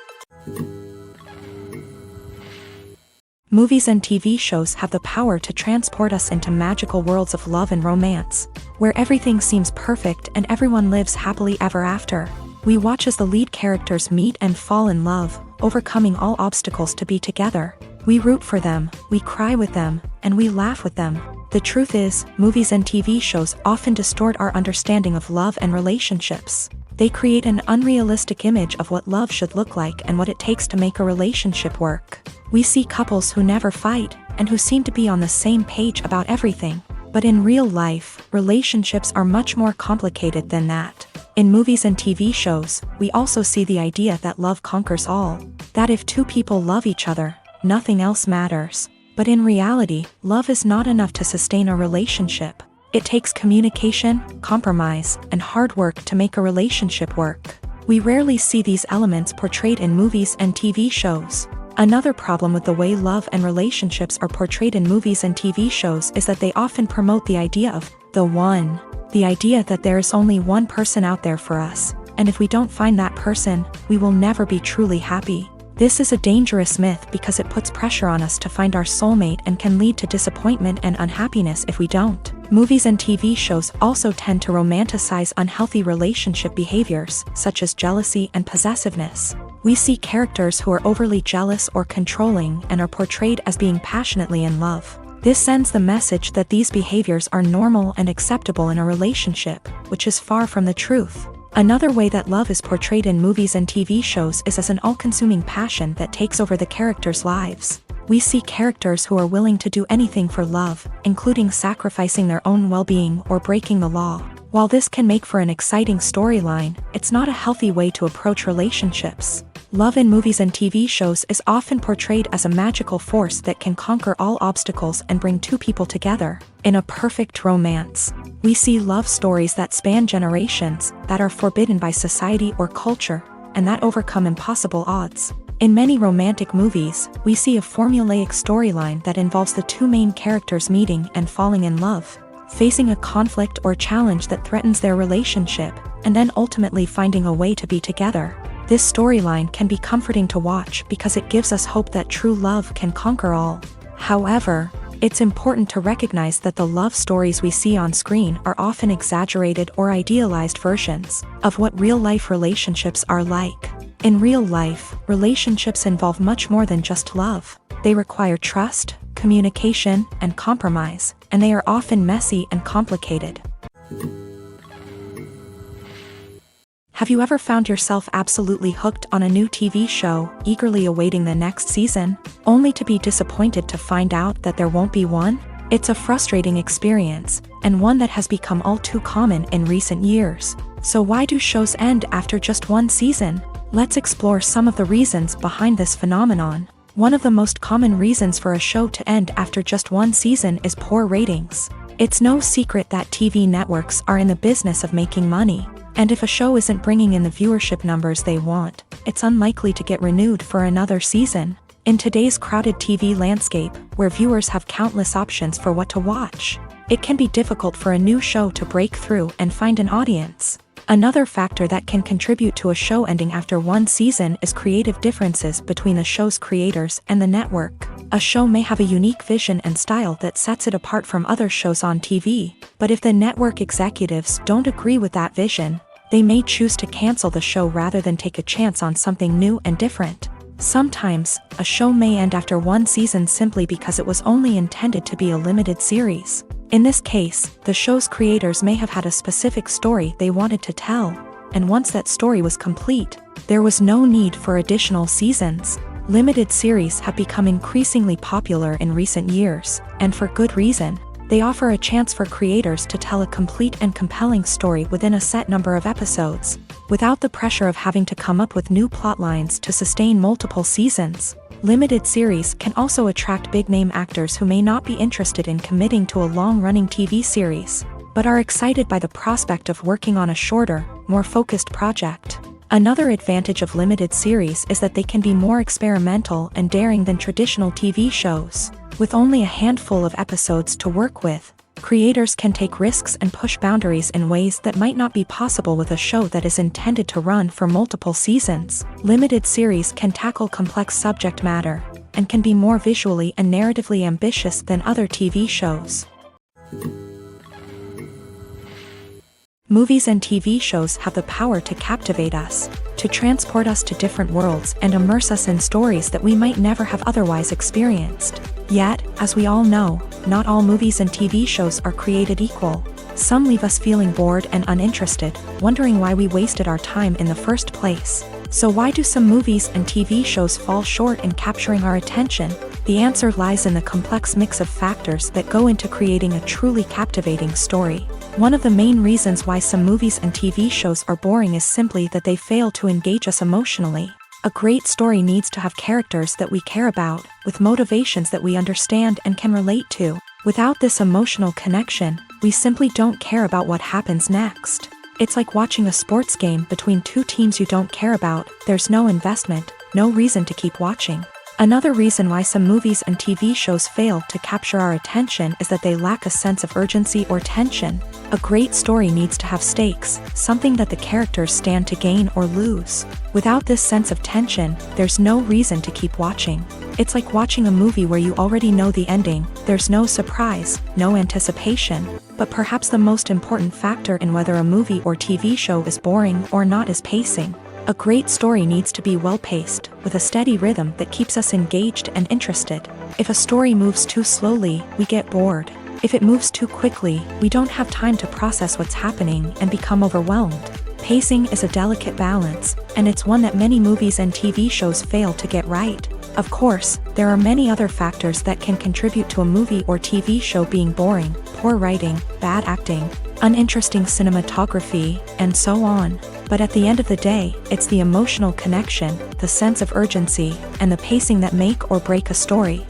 Movies and TV shows have the power to transport us into magical worlds of love and romance, where everything seems perfect and everyone lives happily ever after. We watch as the lead characters meet and fall in love, overcoming all obstacles to be together. We root for them, we cry with them, and we laugh with them. The truth is, movies and TV shows often distort our understanding of love and relationships. They create an unrealistic image of what love should look like and what it takes to make a relationship work. We see couples who never fight, and who seem to be on the same page about everything. But in real life, relationships are much more complicated than that. In movies and TV shows, we also see the idea that love conquers all. That if two people love each other, nothing else matters. But in reality, love is not enough to sustain a relationship. It takes communication, compromise, and hard work to make a relationship work. We rarely see these elements portrayed in movies and TV shows. Another problem with the way love and relationships are portrayed in movies and TV shows is that they often promote the idea of the one. The idea that there is only one person out there for us, and if we don't find that person, we will never be truly happy. This is a dangerous myth because it puts pressure on us to find our soulmate and can lead to disappointment and unhappiness if we don't. Movies and TV shows also tend to romanticize unhealthy relationship behaviors, such as jealousy and possessiveness. We see characters who are overly jealous or controlling and are portrayed as being passionately in love. This sends the message that these behaviors are normal and acceptable in a relationship, which is far from the truth. Another way that love is portrayed in movies and TV shows is as an all-consuming passion that takes over the characters' lives. We see characters who are willing to do anything for love, including sacrificing their own well-being or breaking the law. While this can make for an exciting storyline, it's not a healthy way to approach relationships. Love in movies and TV shows is often portrayed as a magical force that can conquer all obstacles and bring two people together. In a perfect romance, we see love stories that span generations, that are forbidden by society or culture, and that overcome impossible odds. In many romantic movies, we see a formulaic storyline that involves the two main characters meeting and falling in love, facing a conflict or challenge that threatens their relationship, and then ultimately finding a way to be together. This storyline can be comforting to watch because it gives us hope that true love can conquer all. However, it's important to recognize that the love stories we see on screen are often exaggerated or idealized versions of what real-life relationships are like. In real life, relationships involve much more than just love. They require trust, communication, and compromise. and they are often messy and complicated. Have you ever found yourself absolutely hooked on a new TV show, eagerly awaiting the next season, only to be disappointed to find out that there won't be one? It's a frustrating experience, and one that has become all too common in recent years. So why do shows end after just one season? Let's explore some of the reasons behind this phenomenon. One of the most common reasons for a show to end after just one season is poor ratings. It's no secret that TV networks are in the business of making money. And if a show isn't bringing in the viewership numbers they want, it's unlikely to get renewed for another season. In today's crowded TV landscape, where viewers have countless options for what to watch, it can be difficult for a new show to break through and find an audience. Another factor that can contribute to a show ending after one season is creative differences between the show's creators and the network. A show may have a unique vision and style that sets it apart from other shows on TV, but if the network executives don't agree with that vision, they may choose to cancel the show rather than take a chance on something new and different. Sometimes, a show may end after one season simply because it was only intended to be a limited series. In this case, the show's creators may have had a specific story they wanted to tell, and once that story was complete, there was no need for additional seasons. Limited series have become increasingly popular in recent years, and for good reason. They offer a chance for creators to tell a complete and compelling story within a set number of episodes, without the pressure of having to come up with new plotlines to sustain multiple seasons. Limited series can also attract big-name actors who may not be interested in committing to a long-running TV series, but are excited by the prospect of working on a shorter, more focused project. Another advantage of limited series is that they can be more experimental and daring than traditional TV shows. With only a handful of episodes to work with, creators can take risks and push boundaries in ways that might not be possible with a show that is intended to run for multiple seasons. Limited series can tackle complex subject matter, and can be more visually and narratively ambitious than other TV shows. Movies and TV shows have the power to captivate us, to transport us to different worlds and immerse us in stories that we might never have otherwise experienced. Yet, as we all know, not all movies and TV shows are created equal. Some leave us feeling bored and uninterested, wondering why we wasted our time in the first place. So why do some movies and TV shows fall short in capturing our attention? The answer lies in the complex mix of factors that go into creating a truly captivating story. One of the main reasons why some movies and TV shows are boring is simply that they fail to engage us emotionally. A great story needs to have characters that we care about, with motivations that we understand and can relate to. Without this emotional connection, we simply don't care about what happens next. It's like watching a sports game between two teams you don't care about. There's no investment, no reason to keep watching. Another reason why some movies and TV shows fail to capture our attention is that they lack a sense of urgency or tension. A great story needs to have stakes, something that the characters stand to gain or lose. Without this sense of tension, there's no reason to keep watching. It's like watching a movie where you already know the ending. There's no surprise, no anticipation. But perhaps the most important factor in whether a movie or TV show is boring or not is pacing. A great story needs to be well-paced, with a steady rhythm that keeps us engaged and interested. If a story moves too slowly, we get bored. If it moves too quickly, we don't have time to process what's happening and become overwhelmed. Pacing is a delicate balance, and it's one that many movies and TV shows fail to get right. Of course, there are many other factors that can contribute to a movie or TV show being boring: poor writing, bad acting, uninteresting cinematography, and so on. But at the end of the day, it's the emotional connection, the sense of urgency, and the pacing that make or break a story.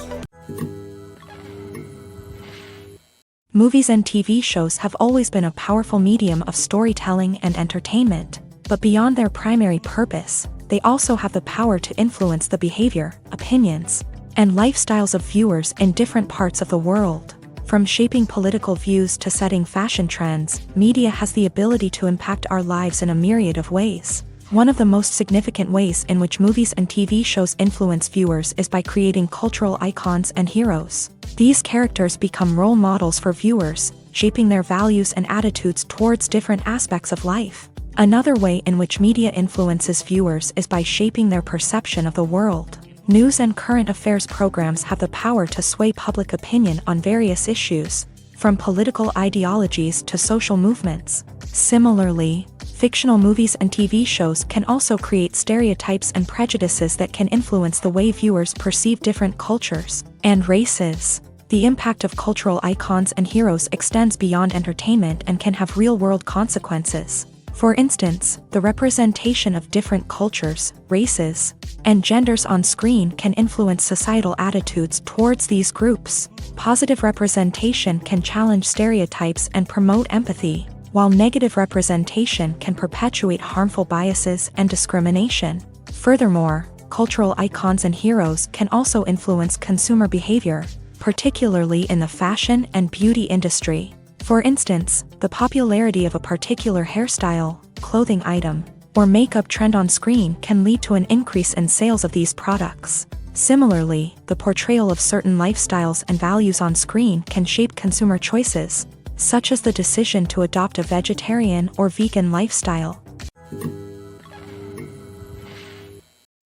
Movies and TV shows have always been a powerful medium of storytelling and entertainment, but beyond their primary purpose, they also have the power to influence the behavior, opinions, and lifestyles of viewers in different parts of the world. From shaping political views to setting fashion trends, media has the ability to impact our lives in a myriad of ways. One of the most significant ways in which movies and TV shows influence viewers is by creating cultural icons and heroes. These characters become role models for viewers, shaping their values and attitudes towards different aspects of life. Another way in which media influences viewers is by shaping their perception of the world. News and current affairs programs have the power to sway public opinion on various issues. from political ideologies to social movements. Similarly, fictional movies and TV shows can also create stereotypes and prejudices that can influence the way viewers perceive different cultures and races. The impact of cultural icons and heroes extends beyond entertainment and can have real-world consequences. For instance, the representation of different cultures, races, and genders on screen can influence societal attitudes towards these groups. Positive representation can challenge stereotypes and promote empathy, while negative representation can perpetuate harmful biases and discrimination. Furthermore, cultural icons and heroes can also influence consumer behavior, particularly in the fashion and beauty industry. For instance, the popularity of a particular hairstyle, clothing item, or makeup trend on screen can lead to an increase in sales of these products. Similarly, the portrayal of certain lifestyles and values on screen can shape consumer choices, such as the decision to adopt a vegetarian or vegan lifestyle.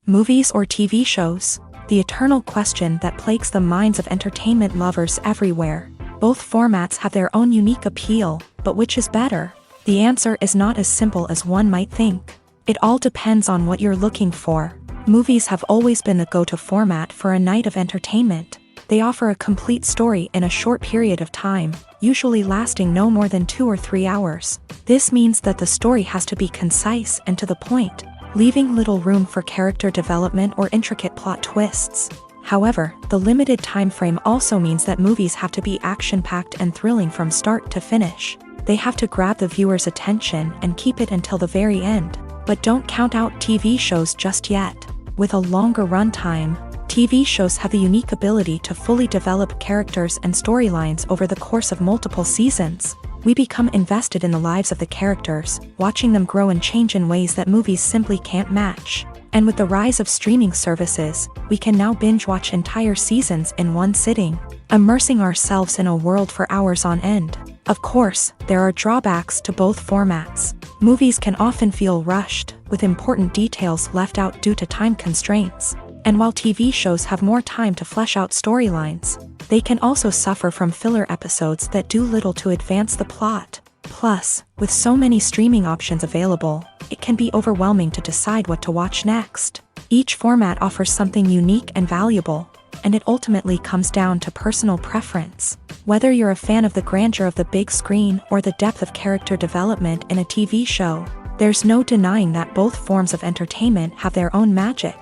Movies or TV shows? The eternal question that plagues the minds of entertainment lovers everywhere. Both formats have their own unique appeal, but which is better? The answer is not as simple as one might think. It all depends on what you're looking for. Movies have always been the go-to format for a night of entertainment. They offer a complete story in a short period of time, usually lasting no more than 2 or 3 hours. This means that the story has to be concise and to the point, leaving little room for character development or intricate plot twists. However, the limited time frame also means that movies have to be action-packed and thrilling from start to finish. They have to grab the viewer's attention and keep it until the very end. But don't count out TV shows just yet. With a longer runtime, TV shows have the unique ability to fully develop characters and storylines over the course of multiple seasons. We become invested in the lives of the characters, watching them grow and change in ways that movies simply can't match. And with the rise of streaming services, we can now binge-watch entire seasons in one sitting, immersing ourselves in a world for hours on end. Of course, there are drawbacks to both formats. Movies can often feel rushed, with important details left out due to time constraints. And while TV shows have more time to flesh out storylines, they can also suffer from filler episodes that do little to advance the plot. Plus, with so many streaming options available, it can be overwhelming to decide what to watch next. Each format offers something unique and valuable, and it ultimately comes down to personal preference. Whether you're a fan of the grandeur of the big screen or the depth of character development in a TV show, there's no denying that both forms of entertainment have their own magic.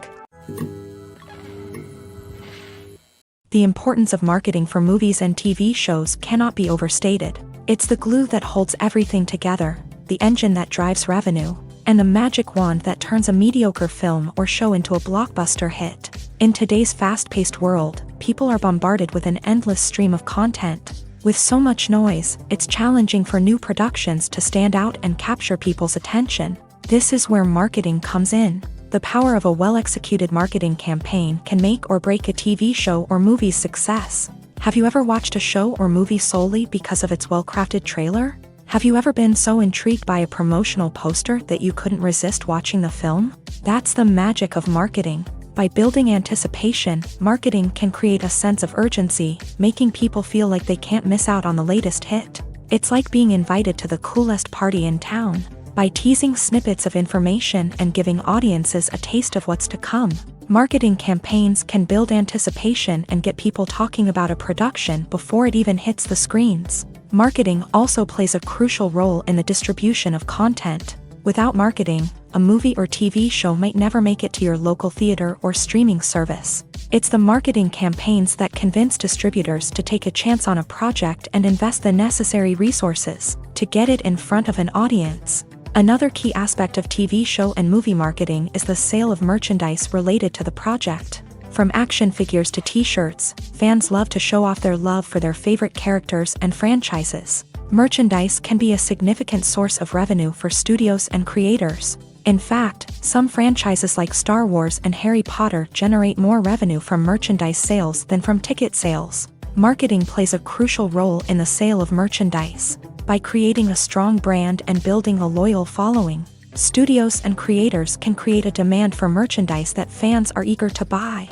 The importance of marketing for movies and TV shows cannot be overstated. It's the glue that holds everything together, the engine that drives revenue, and the magic wand that turns a mediocre film or show into a blockbuster hit. In today's fast-paced world, people are bombarded with an endless stream of content. With so much noise, it's challenging for new productions to stand out and capture people's attention. This is where marketing comes in. The power of a well-executed marketing campaign can make or break a TV show or movie's success. Have you ever watched a show or movie solely because of its well-crafted trailer? Have you ever been so intrigued by a promotional poster that you couldn't resist watching the film? That's the magic of marketing. By building anticipation, marketing can create a sense of urgency, making people feel like they can't miss out on the latest hit. It's like being invited to the coolest party in town. By teasing snippets of information and giving audiences a taste of what's to come, marketing campaigns can build anticipation and get people talking about a production before it even hits the screens. Marketing also plays a crucial role in the distribution of content. Without marketing, a movie or TV show might never make it to your local theater or streaming service. It's the marketing campaigns that convince distributors to take a chance on a project and invest the necessary resources to get it in front of an audience. Another key aspect of TV show and movie marketing is the sale of merchandise related to the project. From action figures to t-shirts, fans love to show off their love for their favorite characters and franchises. Merchandise can be a significant source of revenue for studios and creators. In fact, some franchises like Star Wars and Harry Potter generate more revenue from merchandise sales than from ticket sales. Marketing plays a crucial role in the sale of merchandise. By creating a strong brand and building a loyal following, studios and creators can create a demand for merchandise that fans are eager to buy.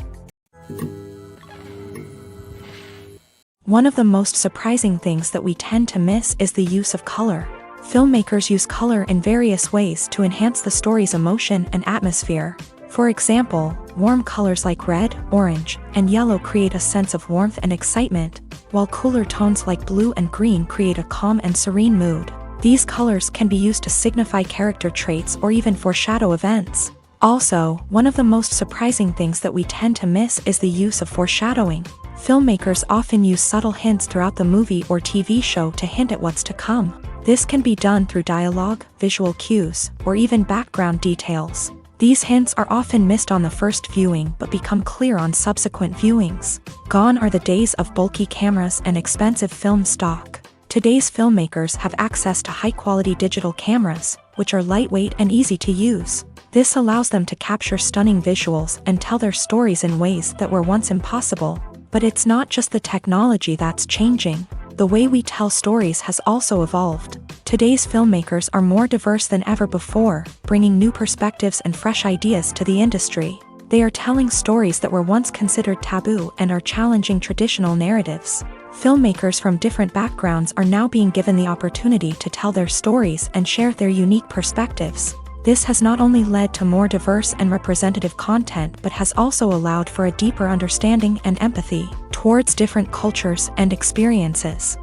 One of the most surprising things that we tend to miss is the use of color. Filmmakers use color in various ways to enhance the story's emotion and atmosphere. For example, warm colors like red, orange, and yellow create a sense of warmth and excitement, while cooler tones like blue and green create a calm and serene mood. These colors can be used to signify character traits or even foreshadow events. Also, one of the most surprising things that we tend to miss is the use of foreshadowing. Filmmakers often use subtle hints throughout the movie or TV show to hint at what's to come. This can be done through dialogue, visual cues, or even background details. These hints are often missed on the first viewing but become clear on subsequent viewings. Gone are the days of bulky cameras and expensive film stock. Today's filmmakers have access to high-quality digital cameras, which are lightweight and easy to use. This allows them to capture stunning visuals and tell their stories in ways that were once impossible. But it's not just the technology that's changing. The way we tell stories has also evolved. Today's filmmakers are more diverse than ever before, bringing new perspectives and fresh ideas to the industry. They are telling stories that were once considered taboo and are challenging traditional narratives. Filmmakers from different backgrounds are now being given the opportunity to tell their stories and share their unique perspectives. This has not only led to more diverse and representative content but has also allowed for a deeper understanding and empathy towards different cultures and experiences.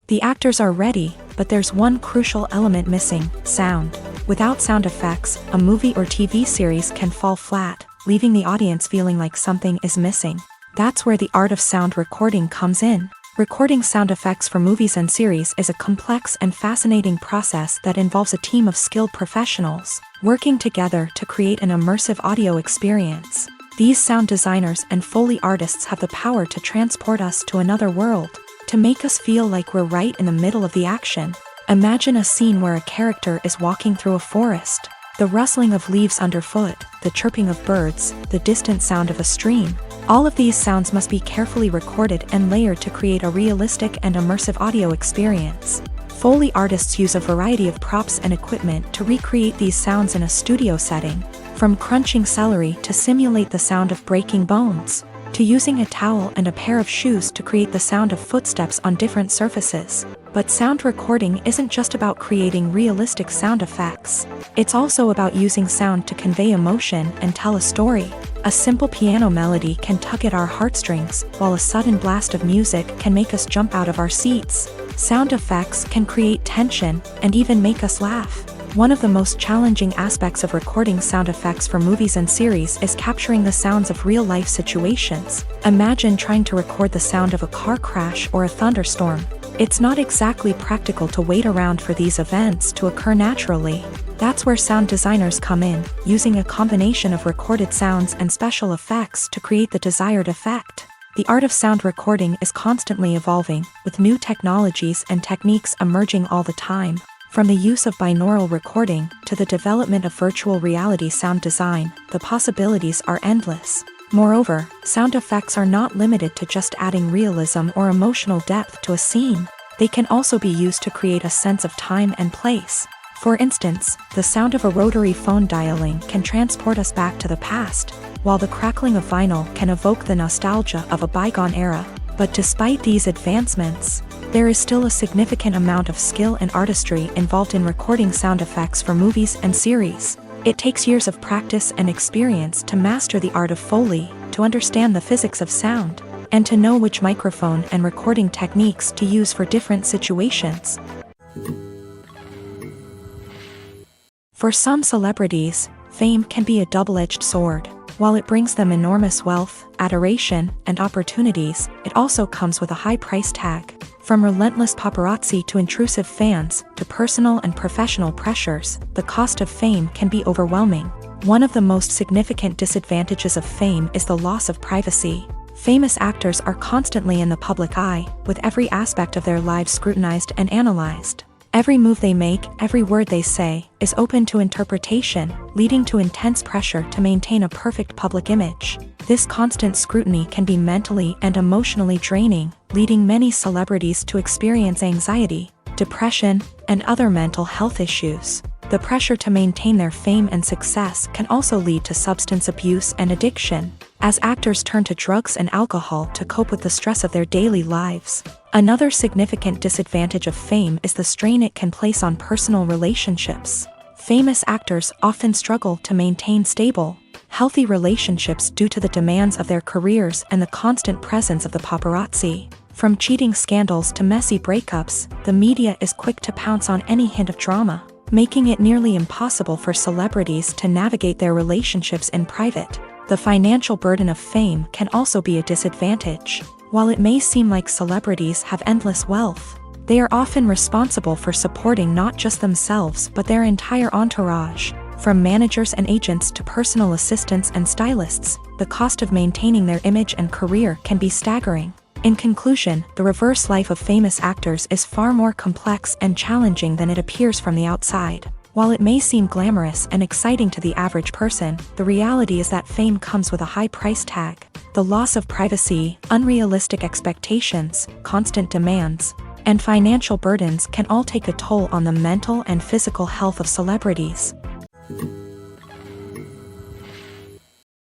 The actors are ready, but there's one crucial element missing: sound. Without sound effects, a movie or TV series can fall flat, leaving the audience feeling like something is missing. That's where the art of sound recording comes in. Recording sound effects for movies and series is a complex and fascinating process that involves a team of skilled professionals working together to create an immersive audio experience. These sound designers and Foley artists have the power to transport us to another world, to make us feel like we're right in the middle of the action. Imagine a scene where a character is walking through a forest. The rustling of leaves underfoot, the chirping of birds, the distant sound of a stream. All of these sounds must be carefully recorded and layered to create a realistic and immersive audio experience. Foley artists use a variety of props and equipment to recreate these sounds in a studio setting, from crunching celery to simulate the sound of breaking bones, to using a towel and a pair of shoes to create the sound of footsteps on different surfaces. But sound recording isn't just about creating realistic sound effects. It's also about using sound to convey emotion and tell a story. A simple piano melody can tug at our heartstrings, while a sudden blast of music can make us jump out of our seats. Sound effects can create tension and even make us laugh. One of the most challenging aspects of recording sound effects for movies and series is capturing the sounds of real-life situations. Imagine trying to record the sound of a car crash or a thunderstorm. It's not exactly practical to wait around for these events to occur naturally. That's where sound designers come in, using a combination of recorded sounds and special effects to create the desired effect. The art of sound recording is constantly evolving, with new technologies and techniques emerging all the time. From the use of binaural recording to the development of virtual reality sound design, the possibilities are endless. Moreover, sound effects are not limited to just adding realism or emotional depth to a scene. They can also be used to create a sense of time and place. For instance, the sound of a rotary phone dialing can transport us back to the past, while the crackling of vinyl can evoke the nostalgia of a bygone era. But despite these advancements, there is still a significant amount of skill and artistry involved in recording sound effects for movies and series. It takes years of practice and experience to master the art of Foley, to understand the physics of sound, and to know which microphone and recording techniques to use for different situations. For some celebrities, fame can be a double-edged sword. While it brings them enormous wealth, adoration, and opportunities, it also comes with a high price tag. From relentless paparazzi to intrusive fans, to personal and professional pressures, the cost of fame can be overwhelming. One of the most significant disadvantages of fame is the loss of privacy. Famous actors are constantly in the public eye, with every aspect of their lives scrutinized and analyzed. Every move they make, every word they say, is open to interpretation, leading to intense pressure to maintain a perfect public image. This constant scrutiny can be mentally and emotionally draining, leading many celebrities to experience anxiety, depression, and other mental health issues. The pressure to maintain their fame and success can also lead to substance abuse and addiction, as actors turn to drugs and alcohol to cope with the stress of their daily lives. Another significant disadvantage of fame is the strain it can place on personal relationships. Famous actors often struggle to maintain stable, healthy relationships due to the demands of their careers and the constant presence of the paparazzi. From cheating scandals to messy breakups, the media is quick to pounce on any hint of drama, making it nearly impossible for celebrities to navigate their relationships in private. The financial burden of fame can also be a disadvantage. While it may seem like celebrities have endless wealth, they are often responsible for supporting not just themselves but their entire entourage. From managers and agents to personal assistants and stylists, the cost of maintaining their image and career can be staggering. In conclusion, the reverse life of famous actors is far more complex and challenging than it appears from the outside. While it may seem glamorous and exciting to the average person, the reality is that fame comes with a high price tag. The loss of privacy, unrealistic expectations, constant demands, and financial burdens can all take a toll on the mental and physical health of celebrities.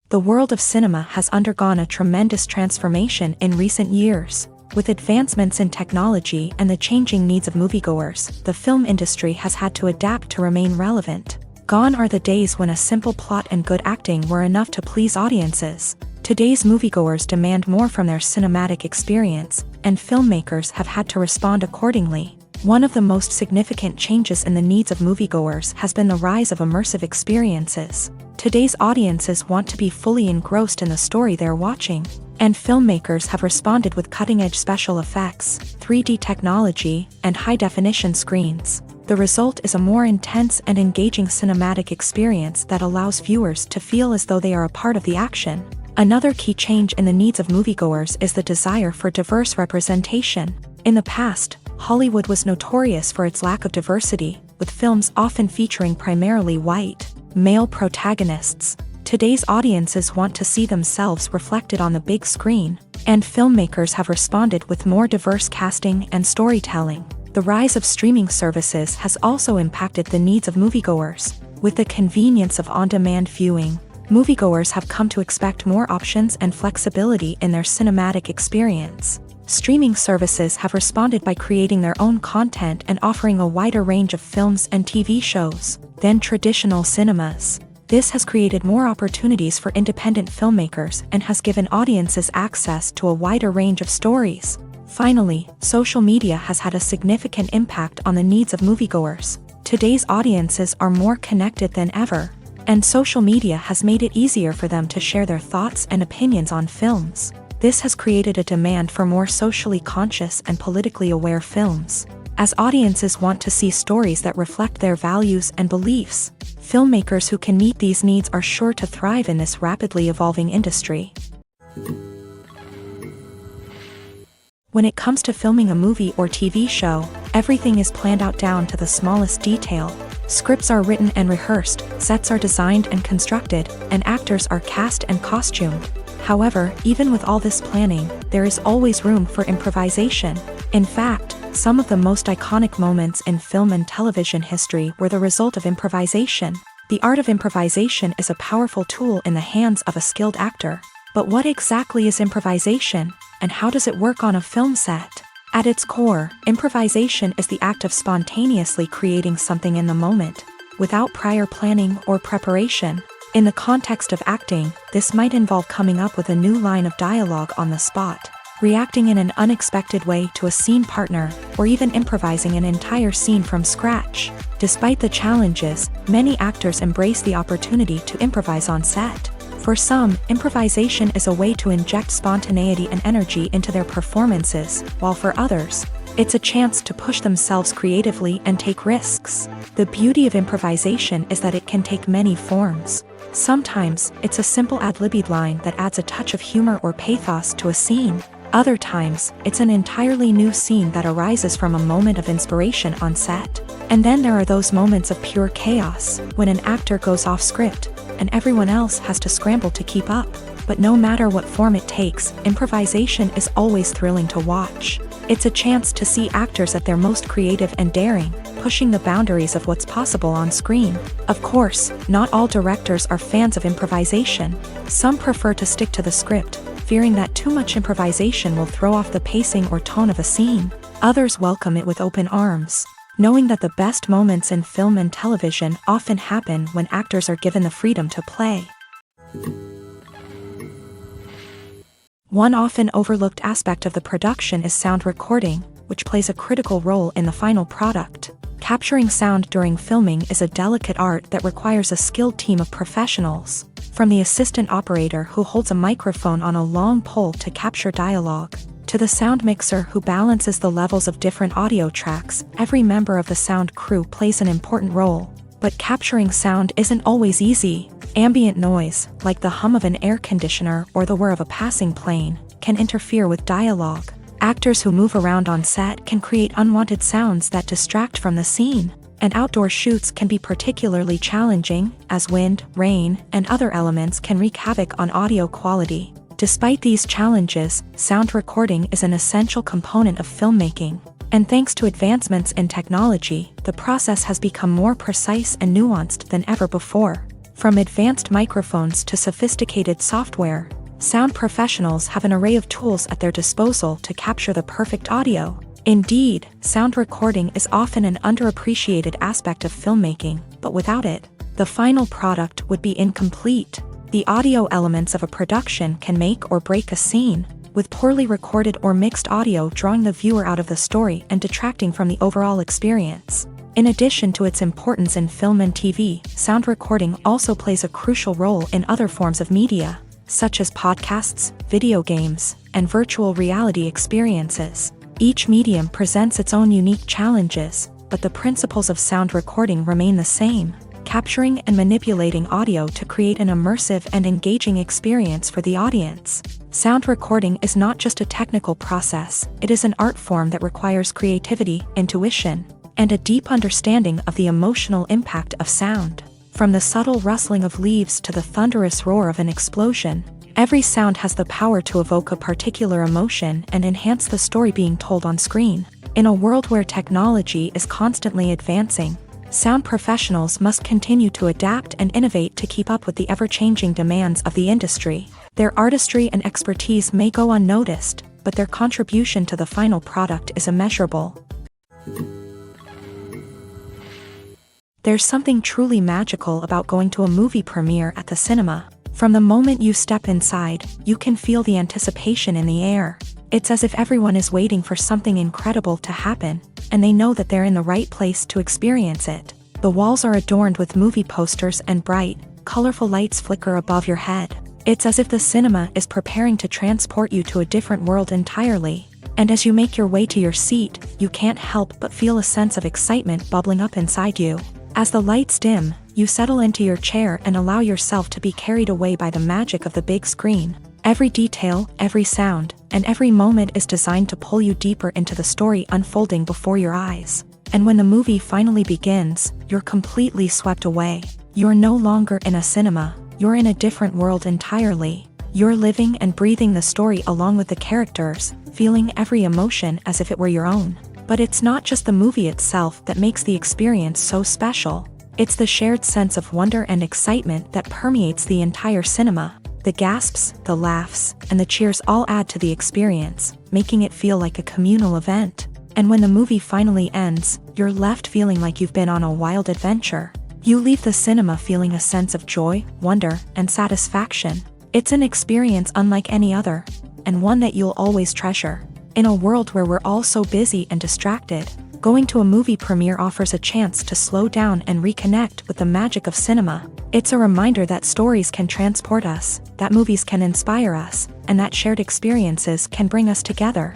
The world of cinema has undergone a tremendous transformation in recent years. With advancements in technology and the changing needs of moviegoers, the film industry has had to adapt to remain relevant. Gone are the days when a simple plot and good acting were enough to please audiences. Today's moviegoers demand more from their cinematic experience, and filmmakers have had to respond accordingly. One of the most significant changes in the needs of moviegoers has been the rise of immersive experiences. Today's audiences want to be fully engrossed in the story they're watching, and filmmakers have responded with cutting-edge special effects, 3D technology, and high-definition screens. The result is a more intense and engaging cinematic experience that allows viewers to feel as though they are a part of the action. Another key change in the needs of moviegoers is the desire for diverse representation. In the past, Hollywood was notorious for its lack of diversity, with films often featuring primarily white, male protagonists. Today's audiences want to see themselves reflected on the big screen, and filmmakers have responded with more diverse casting and storytelling. The rise of streaming services has also impacted the needs of moviegoers. With the convenience of on-demand viewing, moviegoers have come to expect more options and flexibility in their cinematic experience. Streaming services have responded by creating their own content and offering a wider range of films and TV shows than traditional cinemas. This has created more opportunities for independent filmmakers and has given audiences access to a wider range of stories. Finally, social media has had a significant impact on the needs of moviegoers. Today's audiences are more connected than ever, and social media has made it easier for them to share their thoughts and opinions on films. This has created a demand for more socially conscious and politically aware films. As audiences want to see stories that reflect their values and beliefs, filmmakers who can meet these needs are sure to thrive in this rapidly evolving industry. When it comes to filming a movie or TV show, everything is planned out down to the smallest detail. Scripts are written and rehearsed, sets are designed and constructed, and actors are cast and costumed. However, even with all this planning, there is always room for improvisation. In fact, some of the most iconic moments in film and television history were the result of improvisation. The art of improvisation is a powerful tool in the hands of a skilled actor. But what exactly is improvisation, and how does it work on a film set? At its core, improvisation is the act of spontaneously creating something in the moment, without prior planning or preparation. In the context of acting, this might involve coming up with a new line of dialogue on the spot, reacting in an unexpected way to a scene partner, or even improvising an entire scene from scratch. Despite the challenges, many actors embrace the opportunity to improvise on set. For some, improvisation is a way to inject spontaneity and energy into their performances, while for others, it's a chance to push themselves creatively and take risks. The beauty of improvisation is that it can take many forms. Sometimes, it's a simple ad-libbed line that adds a touch of humor or pathos to a scene. Other times, it's an entirely new scene that arises from a moment of inspiration on set. And then there are those moments of pure chaos, when an actor goes off script, and everyone else has to scramble to keep up. But no matter what form it takes, improvisation is always thrilling to watch. It's a chance to see actors at their most creative and daring, pushing the boundaries of what's possible on screen. Of course, not all directors are fans of improvisation. Some prefer to stick to the script, fearing that too much improvisation will throw off the pacing or tone of a scene. Others welcome it with open arms, knowing that the best moments in film and television often happen when actors are given the freedom to play. One often overlooked aspect of the production is sound recording, which plays a critical role in the final product. Capturing sound during filming is a delicate art that requires a skilled team of professionals. From the assistant operator who holds a microphone on a long pole to capture dialogue, to the sound mixer who balances the levels of different audio tracks, every member of the sound crew plays an important role. But capturing sound isn't always easy. Ambient noise, like the hum of an air conditioner or the whir of a passing plane, can interfere with dialogue. Actors who move around on set can create unwanted sounds that distract from the scene. And outdoor shoots can be particularly challenging, as wind, rain, and other elements can wreak havoc on audio quality. Despite these challenges, sound recording is an essential component of filmmaking. And thanks to advancements in technology, the process has become more precise and nuanced than ever before. From advanced microphones to sophisticated software, sound professionals have an array of tools at their disposal to capture the perfect audio. Indeed, sound recording is often an underappreciated aspect of filmmaking, but without it, the final product would be incomplete. The audio elements of a production can make or break a scene, with poorly recorded or mixed audio drawing the viewer out of the story and detracting from the overall experience. In addition to its importance in film and TV, sound recording also plays a crucial role in other forms of media, such as podcasts, video games, and virtual reality experiences. Each medium presents its own unique challenges, but the principles of sound recording remain the same: capturing and manipulating audio to create an immersive and engaging experience for the audience. Sound recording is not just a technical process, it is an art form that requires creativity, intuition, and a deep understanding of the emotional impact of sound. From the subtle rustling of leaves to the thunderous roar of an explosion, every sound has the power to evoke a particular emotion and enhance the story being told on screen. In a world where technology is constantly advancing, sound professionals must continue to adapt and innovate to keep up with the ever-changing demands of the industry. Their artistry and expertise may go unnoticed, but their contribution to the final product is immeasurable. There's something truly magical about going to a movie premiere at the cinema. From the moment you step inside, you can feel the anticipation in the air. It's as if everyone is waiting for something incredible to happen, and they know that they're in the right place to experience it. The walls are adorned with movie posters and bright, colorful lights flicker above your head. It's as if the cinema is preparing to transport you to a different world entirely. And as you make your way to your seat, you can't help but feel a sense of excitement bubbling up inside you. As the lights dim, you settle into your chair and allow yourself to be carried away by the magic of the big screen. Every detail, every sound, and every moment is designed to pull you deeper into the story unfolding before your eyes. And when the movie finally begins, you're completely swept away. You're no longer in a cinema, you're in a different world entirely. You're living and breathing the story along with the characters, feeling every emotion as if it were your own. But it's not just the movie itself that makes the experience so special. It's the shared sense of wonder and excitement that permeates the entire cinema. The gasps, the laughs, and the cheers all add to the experience, making it feel like a communal event. And when the movie finally ends, you're left feeling like you've been on a wild adventure. You leave the cinema feeling a sense of joy, wonder, and satisfaction. It's an experience unlike any other, and one that you'll always treasure. In a world where we're all so busy and distracted, going to a movie premiere offers a chance to slow down and reconnect with the magic of cinema. It's a reminder that stories can transport us, that movies can inspire us, and that shared experiences can bring us together.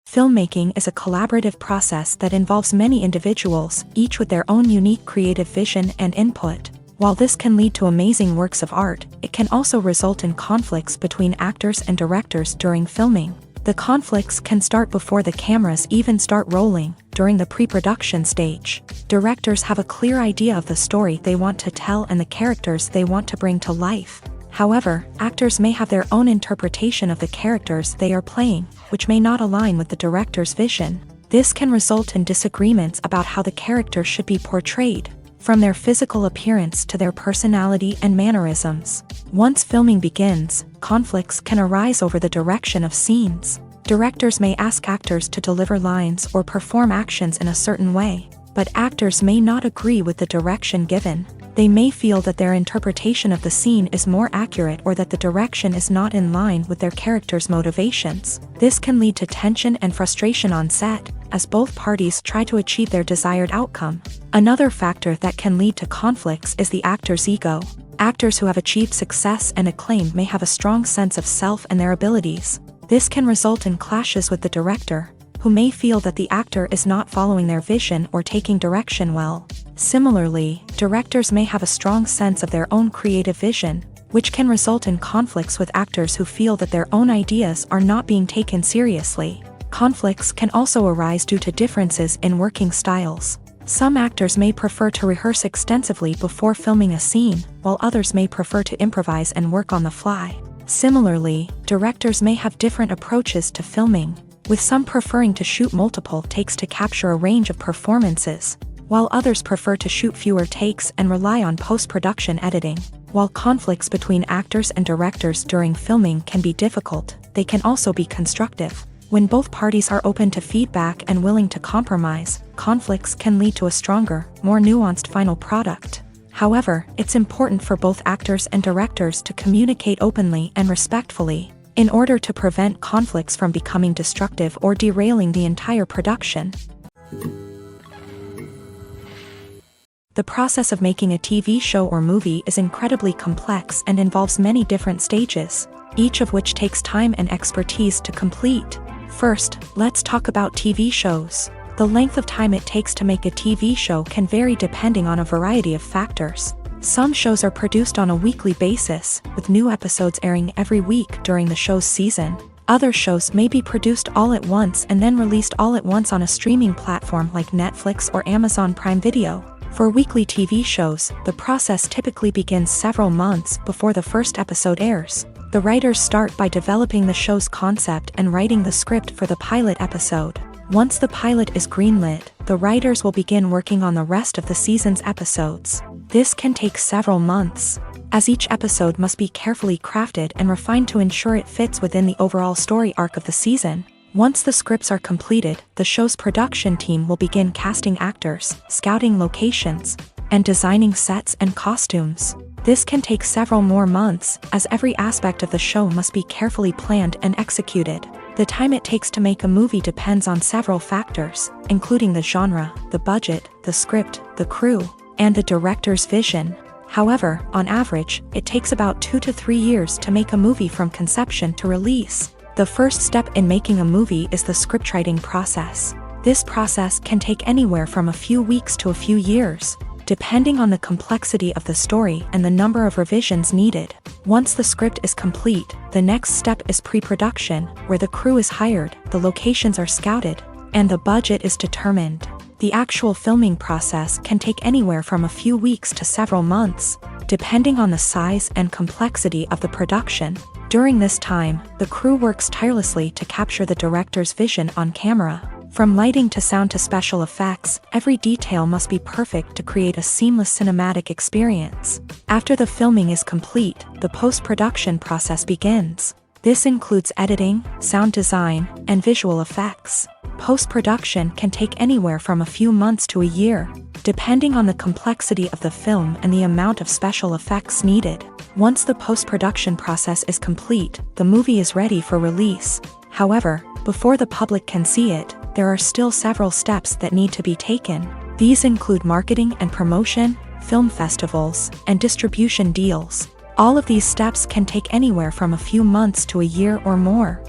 Filmmaking is a collaborative process that involves many individuals, each with their own unique creative vision and input. While this can lead to amazing works of art, it can also result in conflicts between actors and directors during filming. The conflicts can start before the cameras even start rolling, during the pre-production stage. Directors have a clear idea of the story they want to tell and the characters they want to bring to life. However, actors may have their own interpretation of the characters they are playing, which may not align with the director's vision. This can result in disagreements about how the character should be portrayed, from their physical appearance to their personality and mannerisms. Once filming begins, conflicts can arise over the direction of scenes. Directors may ask actors to deliver lines or perform actions in a certain way, but actors may not agree with the direction given. They may feel that their interpretation of the scene is more accurate or that the direction is not in line with their character's motivations. This can lead to tension and frustration on set, as both parties try to achieve their desired outcome. Another factor that can lead to conflicts is the actor's ego. Actors who have achieved success and acclaim may have a strong sense of self and their abilities. This can result in clashes with the director, who may feel that the actor is not following their vision or taking direction well. Similarly, directors may have a strong sense of their own creative vision, which can result in conflicts with actors who feel that their own ideas are not being taken seriously. Conflicts can also arise due to differences in working styles. Some actors may prefer to rehearse extensively before filming a scene, while others may prefer to improvise and work on the fly. Similarly, directors may have different approaches to filming, with some preferring to shoot multiple takes to capture a range of performances, while others prefer to shoot fewer takes and rely on post-production editing. While conflicts between actors and directors during filming can be difficult, they can also be constructive. When both parties are open to feedback and willing to compromise, conflicts can lead to a stronger, more nuanced final product. However, it's important for both actors and directors to communicate openly and respectfully, in order to prevent conflicts from becoming destructive or derailing the entire production. The process of making a TV show or movie is incredibly complex and involves many different stages, each of which takes time and expertise to complete. First, let's talk about TV shows. The length of time it takes to make a TV show can vary depending on a variety of factors. Some shows are produced on a weekly basis, with new episodes airing every week during the show's season. Other shows may be produced all at once and then released all at once on a streaming platform like Netflix or Amazon Prime Video. For weekly TV shows, the process typically begins several months before the first episode airs. The writers start by developing the show's concept and writing the script for the pilot episode. Once the pilot is greenlit, the writers will begin working on the rest of the season's episodes. This can take several months, as each episode must be carefully crafted and refined to ensure it fits within the overall story arc of the season. Once the scripts are completed, the show's production team will begin casting actors, scouting locations, and designing sets and costumes. This can take several more months, as every aspect of the show must be carefully planned and executed. The time it takes to make a movie depends on several factors, including the genre, the budget, the script, the crew, and the director's vision. However, on average, it takes about 2 to 3 years to make a movie from conception to release. The first step in making a movie is the scriptwriting process. This process can take anywhere from a few weeks to a few years, depending on the complexity of the story and the number of revisions needed. Once the script is complete, the next step is pre-production, where the crew is hired, the locations are scouted, and the budget is determined. The actual filming process can take anywhere from a few weeks to several months, depending on the size and complexity of the production. During this time, the crew works tirelessly to capture the director's vision on camera. From lighting to sound to special effects, every detail must be perfect to create a seamless cinematic experience. After the filming is complete, the post-production process begins. This includes editing, sound design, and visual effects. Post-production can take anywhere from a few months to a year, depending on the complexity of the film and the amount of special effects needed. Once the post-production process is complete, the movie is ready for release. However, before the public can see it, there are still several steps that need to be taken. These include marketing and promotion, film festivals, and distribution deals. All of these steps can take anywhere from a few months to a year or more.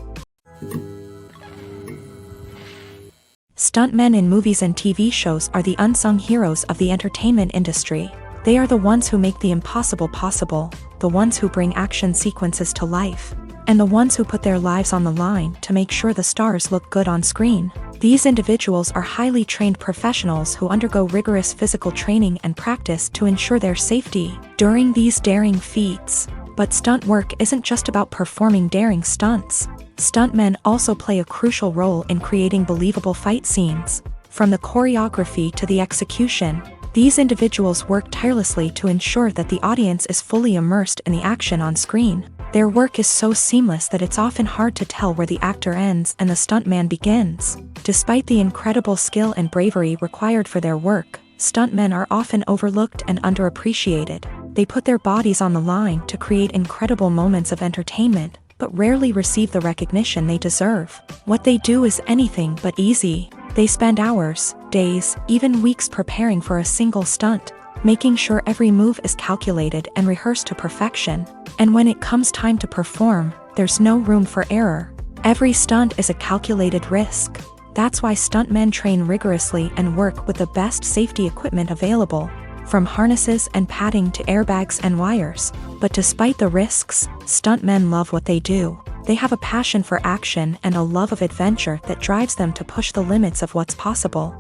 Stuntmen in movies and TV shows are the unsung heroes of the entertainment industry. They are the ones who make the impossible possible, the ones who bring action sequences to life, and the ones who put their lives on the line to make sure the stars look good on screen. These individuals are highly trained professionals who undergo rigorous physical training and practice to ensure their safety. During these daring feats, But stunt work isn't just about performing daring stunts. Stuntmen also play a crucial role in creating believable fight scenes. From the choreography to the execution, these individuals work tirelessly to ensure that the audience is fully immersed in the action on screen. Their work is so seamless that it's often hard to tell where the actor ends and the stuntman begins. Despite the incredible skill and bravery required for their work, stuntmen are often overlooked and underappreciated. They put their bodies on the line to create incredible moments of entertainment, but rarely receive the recognition they deserve. What they do is anything but easy. They spend hours, days, even weeks preparing for a single stunt, making sure every move is calculated and rehearsed to perfection. And when it comes time to perform, there's no room for error. Every stunt is a calculated risk. That's why stuntmen train rigorously and work with the best safety equipment available, from harnesses and padding to airbags and wires. But despite the risks, stuntmen love what they do. They have a passion for action and a love of adventure that drives them to push the limits of what's possible.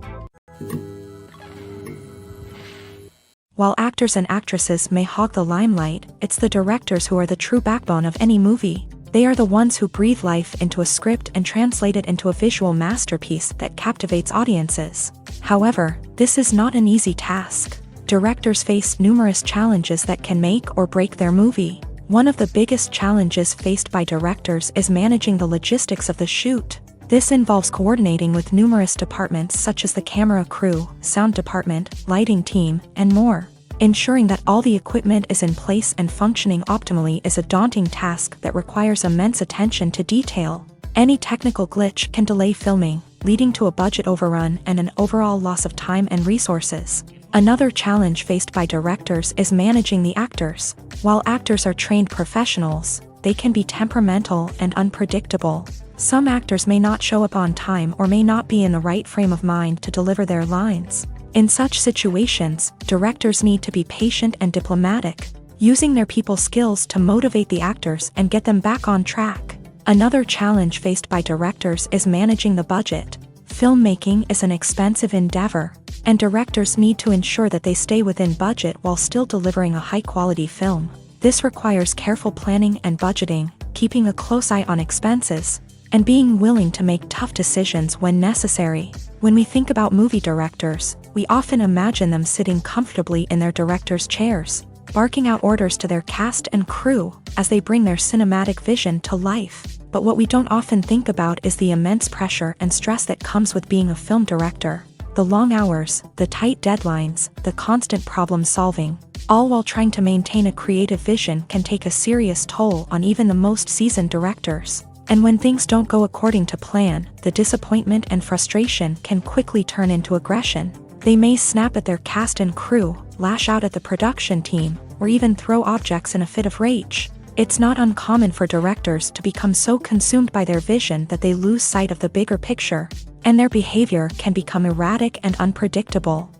While actors and actresses may hog the limelight, it's the directors who are the true backbone of any movie. They are the ones who breathe life into a script and translate it into a visual masterpiece that captivates audiences. However, this is not an easy task. Directors face numerous challenges that can make or break their movie. One of the biggest challenges faced by directors is managing the logistics of the shoot. This involves coordinating with numerous departments such as the camera crew, sound department, lighting team, and more. Ensuring that all the equipment is in place and functioning optimally is a daunting task that requires immense attention to detail. Any technical glitch can delay filming, leading to a budget overrun and an overall loss of time and resources. Another challenge faced by directors is managing the actors. While actors are trained professionals, they can be temperamental and unpredictable. Some actors may not show up on time or may not be in the right frame of mind to deliver their lines. In such situations, directors need to be patient and diplomatic, using their people skills to motivate the actors and get them back on track. Another challenge faced by directors is managing the budget. Filmmaking is an expensive endeavor, and directors need to ensure that they stay within budget while still delivering a high-quality film. This requires careful planning and budgeting, keeping a close eye on expenses, and being willing to make tough decisions when necessary. When we think about movie directors, we often imagine them sitting comfortably in their director's chairs, barking out orders to their cast and crew as they bring their cinematic vision to life. But what we don't often think about is the immense pressure and stress that comes with being a film director. The long hours, the tight deadlines, the constant problem solving, all while trying to maintain a creative vision can take a serious toll on even the most seasoned directors. And when things don't go according to plan, the disappointment and frustration can quickly turn into aggression. They may snap at their cast and crew, lash out at the production team, or even throw objects in a fit of rage. It's not uncommon for directors to become so consumed by their vision that they lose sight of the bigger picture, and their behavior can become erratic and unpredictable.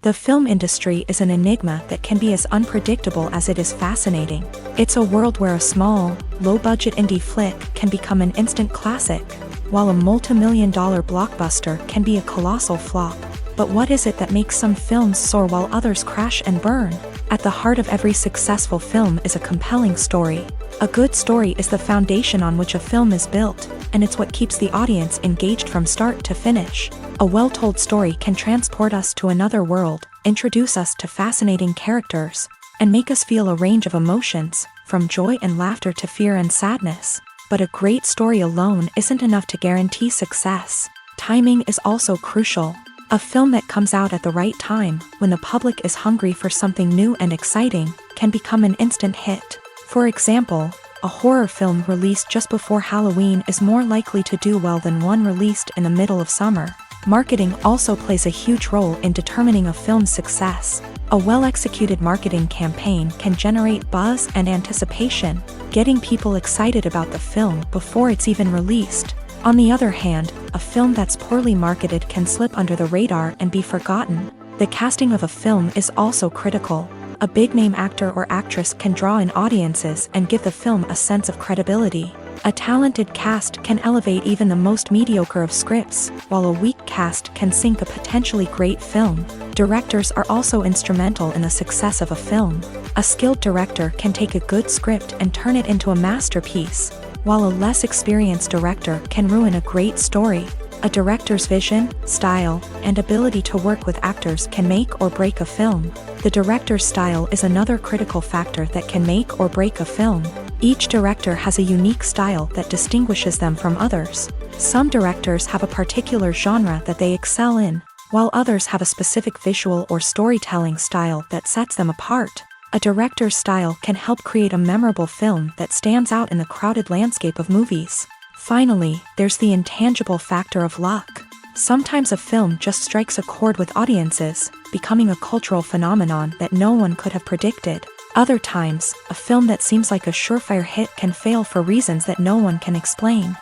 The film industry is an enigma that can be as unpredictable as it is fascinating. It's a world where a small, low-budget indie flick can become an instant classic, while a multi-million-dollar blockbuster can be a colossal flop. But what is it that makes some films soar while others crash and burn? At the heart of every successful film is a compelling story. A good story is the foundation on which a film is built, and it's what keeps the audience engaged from start to finish. A well-told story can transport us to another world, introduce us to fascinating characters, and make us feel a range of emotions, from joy and laughter to fear and sadness. But a great story alone isn't enough to guarantee success. Timing is also crucial. A film that comes out at the right time, when the public is hungry for something new and exciting, can become an instant hit. For example, a horror film released just before Halloween is more likely to do well than one released in the middle of summer. Marketing also plays a huge role in determining a film's success. A well-executed marketing campaign can generate buzz and anticipation, getting people excited about the film before it's even released. On the other hand, a film that's poorly marketed can slip under the radar and be forgotten. The casting of a film is also critical. A big-name actor or actress can draw in audiences and give the film a sense of credibility. A talented cast can elevate even the most mediocre of scripts, while a weak cast can sink a potentially great film. Directors are also instrumental in the success of a film. A skilled director can take a good script and turn it into a masterpiece, while a less experienced director can ruin a great story. A director's vision, style, and ability to work with actors can make or break a film. The director's style is another critical factor that can make or break a film. Each director has a unique style that distinguishes them from others. Some directors have a particular genre that they excel in, while others have a specific visual or storytelling style that sets them apart. A director's style can help create a memorable film that stands out in the crowded landscape of movies. Finally, there's the intangible factor of luck. Sometimes a film just strikes a chord with audiences, becoming a cultural phenomenon that no one could have predicted. Other times, a film that seems like a surefire hit can fail for reasons that no one can explain.